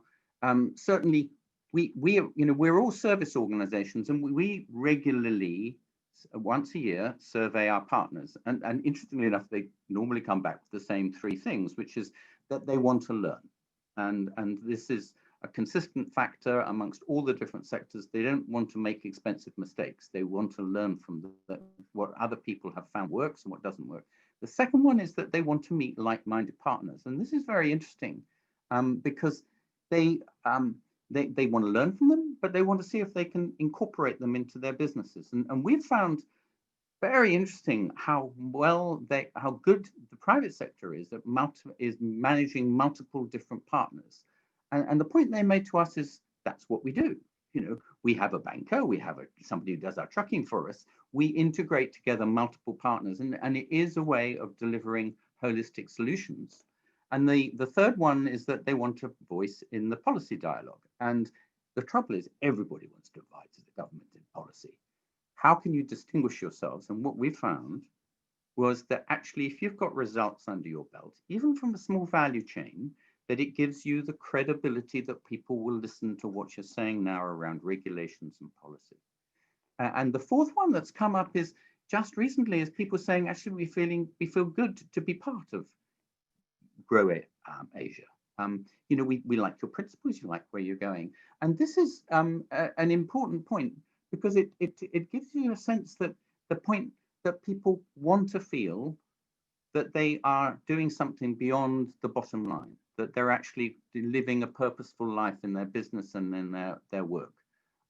Certainly, we're all service organizations, and we regularly, once a year, survey our partners. And interestingly enough, they normally come back with the same 3 things, which is that they want to learn. And this is a consistent factor amongst all the different sectors. They don't want to make expensive mistakes. They want to learn from what other people have found works and what doesn't work. The second one is that they want to meet like-minded partners. And this is very interesting because they want to learn from them, but they want to see if they can incorporate them into their businesses. And we've found very interesting how good the private sector is at managing multiple different partners. And the point they made to us is that's what we do. You know, we have a banker, we have somebody who does our trucking for us. We integrate together multiple partners, and it is a way of delivering holistic solutions. And the third one is that they want a voice in the policy dialogue. And the trouble is everybody wants to advise the government in policy. How can you distinguish yourselves? And what we found was that actually, if you've got results under your belt, even from a small value chain, that it gives you the credibility that people will listen to what you're saying now around regulations and policy. And the fourth one that's come up is just recently is people saying, actually, we feel good to be part of Grow Asia. You know, we like your principles, you like where you're going. And this is an important point because it gives you a sense that the point that people want to feel that they are doing something beyond the bottom line, that they're actually living a purposeful life in their business and in their work.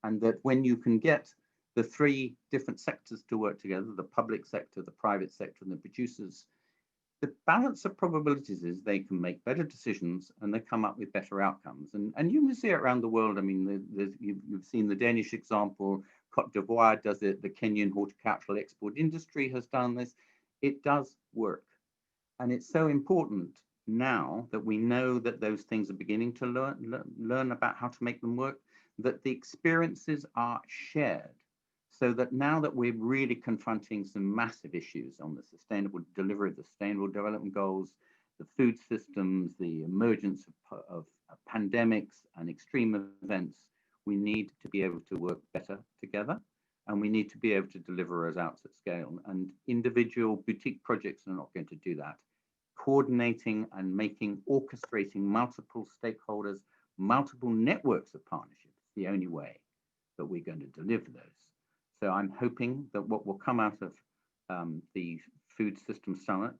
And that when you can get the three different sectors to work together, the public sector, the private sector, and the producers, the balance of probabilities is they can make better decisions and they come up with better outcomes. And you can see it around the world. I mean, you've seen the Danish example, Côte d'Ivoire does it, the Kenyan horticultural export industry has done this. It does work. And it's so important now that we know that those things are beginning to learn about how to make them work, that the experiences are shared. So that now that we're really confronting some massive issues on the sustainable delivery of the Sustainable Development Goals, the food systems, the emergence of pandemics and extreme events, we need to be able to work better together, and we need to be able to deliver results at scale. And individual boutique projects are not going to do that. Coordinating and orchestrating multiple stakeholders, multiple networks of partnerships, the only way that we're going to deliver those. So I'm hoping that what will come out of the Food Systems Summit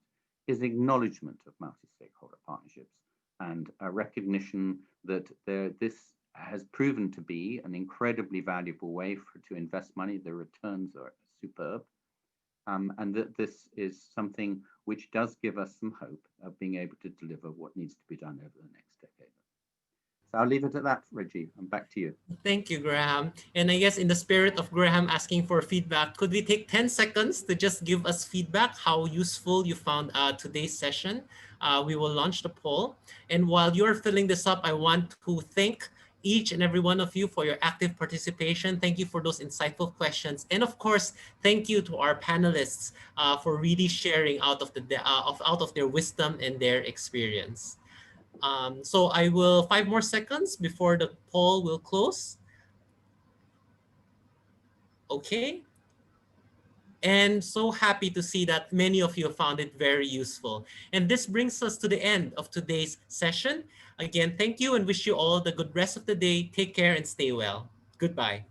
is acknowledgement of multi-stakeholder partnerships and a recognition that this has proven to be an incredibly valuable way to invest money. The returns are superb. And that this is something which does give us some hope of being able to deliver what needs to be done over the next decade. So I'll leave it at that, Reggie, and back to you. Thank you, Grahame. And I guess in the spirit of Grahame asking for feedback, could we take 10 seconds to just give us feedback, how useful you found today's session? We will launch the poll. And while you're filling this up, I want to thank each and every one of you for your active participation. Thank you for those insightful questions. And of course, thank you to our panelists for really sharing out of their wisdom and their experience. So I will 5 more seconds before the poll will close. Okay. And so happy to see that many of you found it very useful. And this brings us to the end of today's session. Again, thank you and wish you all the good rest of the day. Take care and stay well. Goodbye.